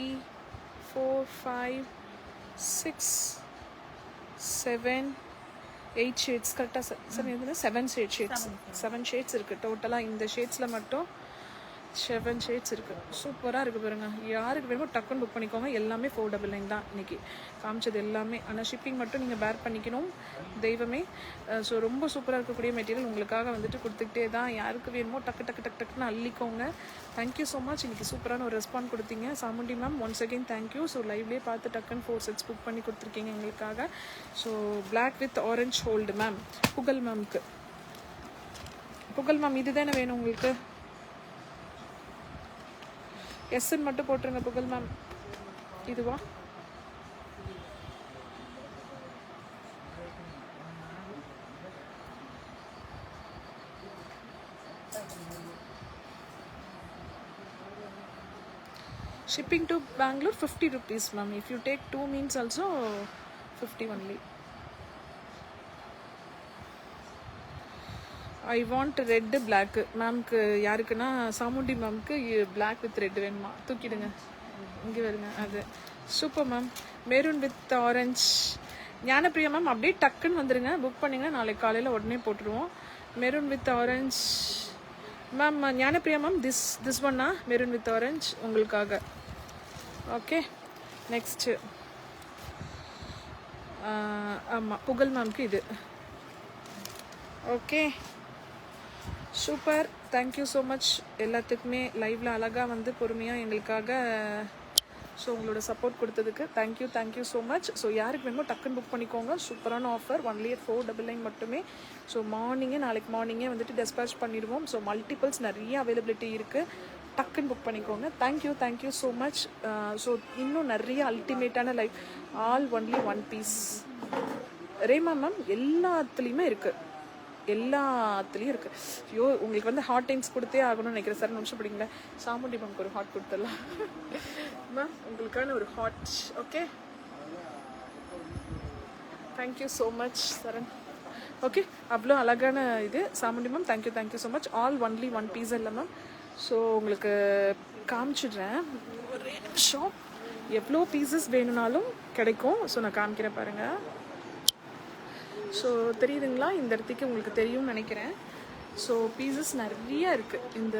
4 5 6 7 8 ஷேட்ஸ் கரெக்டாக சார்? எதுனா 7 ஷேட்ஸ் இருக்குது டோட்டலாக. இந்த ஷேட்ஸில் மட்டும் 7 ஷேட்ஸ் இருக்குது. சூப்பராக இருக்குது பாருங்க. யாருக்கு வேணுமோ டக்குன்னு புக் பண்ணிக்கோங்க. எல்லாமே 499 தான் இன்றைக்கி காமிச்சது எல்லாமே. ஆனால் ஷிப்பிங் மட்டும் நீங்கள் பேர் பண்ணிக்கணும் தெய்வமே. ஸோ ரொம்ப சூப்பராக இருக்கக்கூடிய மெட்டீரியல் உங்களுக்காக வந்துட்டு கொடுத்துக்கிட்டே தான். யாருக்கு வேணுமோ டக்குன்னு அள்ளிக்கோங்க. Thank you so much. இன்றைக்கி சூப்பரான ஒரு ரெஸ்பாண்ட் கொடுத்தீங்க Chamundi ma'am. Once again thank you. So லைவ்லேயே பார்த்து டக்குன்னு 4 செட்ஸ் புக் பண்ணி கொடுத்துருக்கீங்க எங்களுக்காக. So black with orange hold ma'am, Pugazh மேம்க்கு. புகழ் மேம் இது தானே வேணும் உங்களுக்கு? எஸ்ன்னு மட்டும் போட்டுருங்க புகழ் மேம். இதுவா? Shipping to Bangalore 50 rupees ma'am. If you take 2 means also 50 only. I want red black. மேம்க்கு யாருக்குன்னா சாமுண்டி மேம்க்கு பிளாக் வித் ரெட் வேணுமா? தூக்கிடுங்க. இங்கே வருங்க. அது super ma'am. Maroon with orange. Gnanapriya ma'am அப்படியே டக்குன்னு வந்துடுங்க. புக் பண்ணிங்கன்னா நாளைக்கு காலையில் உடனே போட்டுருவோம். Maroon with orange ma'am. Gnanapriya ma'am this ஒன்னா மெரூன் வித் ஆரஞ்ச் உங்களுக்காக. ஓகே நெக்ஸ்ட்டு ஆமாம் புகழ் மேம்க்கு இது. Okay super. Thank you so much எல்லாத்துக்குமே லைவில் அழகாக வந்து பொறுமையாக எங்களுக்காக ஸோ உங்களோட சப்போர்ட் கொடுத்ததுக்கு தேங்க்யூ ஸோ மச். ஸோ யாருக்கு வேணுமோ டக்குன்னு புக் பண்ணிக்கோங்க. சூப்பரான ஆஃபர். ஒன்லி 499 மட்டுமே. ஸோ நாளைக்கு மார்னிங்கே வந்துட்டு டெஸ்பேச் பண்ணிடுவோம். ஸோ மல்டிபிள்ஸ் நிறைய அவைலபிலிட்டி இருக்குது. டக்குன்னு புக் பண்ணிக்கோங்க. Thank you so much. ஸோ இன்னும் நிறைய அல்டிமேட்டான life all only 1 piece. Rema ma'am எல்லாத்துலேயுமே இருக்குது. ஐயோ உங்களுக்கு வந்து ஹாட் டைம்ஸ் கொடுத்தே ஆகணும்னு நினைக்கிறேன் சார். நிமிஷம் பிடிங்களா? சாமுண்டி மேம்க்கு ஒரு ஹாட் கொடுத்துடலாம் மேம். உங்களுக்கான ஒரு heart. Okay thank you so much Saran. Okay அவ்வளோ அழகான இது Chamundi ma'am. Thank you so much. All only 1 piece இல்லை மேம். ஸோ உங்களுக்கு காமிச்சிடுறேன் ஒரே நிமிஷம். எவ்வளோ பீசஸ் வேணும்னாலும் கிடைக்கும். ஸோ நான் காமிக்கிறேன் பாருங்கள். ஸோ தெரியுதுங்களா? இந்த இடத்துக்கு உங்களுக்கு தெரியும்னு நினைக்கிறேன். ஸோ பீசஸ் நிறைய இருக்குது இந்த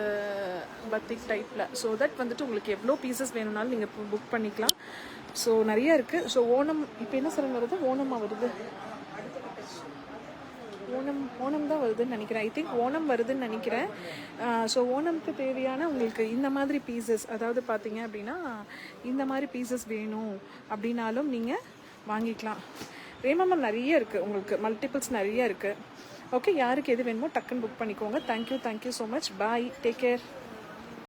பத்திக் டைப்பில். ஸோ தட் வந்துட்டு உங்களுக்கு எவ்வளோ பீசஸ் வேணும்னாலும் நீங்கள் புக் பண்ணிக்கலாம். ஸோ நிறையா இருக்குது. ஸோ ஓணம் இப்போ என்ன சொல்ல வருது? ஓணமாக வருது. ஓணம் தான் வருதுன்னு நினைக்கிறேன். ஐ திங்க் ஓணம் வருதுன்னு நினைக்கிறேன். ஸோ ஓணம்க்கு தேவையான உங்களுக்கு இந்த மாதிரி பீசஸ், அதாவது பார்த்தீங்க அப்படின்னா இந்த மாதிரி பீசஸ் வேணும் அப்படின்னாலும் நீங்கள் வாங்கிக்கலாம். ரேமா மேம் நிறைய இருக்குது உங்களுக்கு. மல்டிபிள்ஸ் நிறைய இருக்குது. ஓகே யாருக்கு எது வேணுமோ டக்குன்னு புக் பண்ணிக்கோங்க. Thank you so much. Bye. Take care.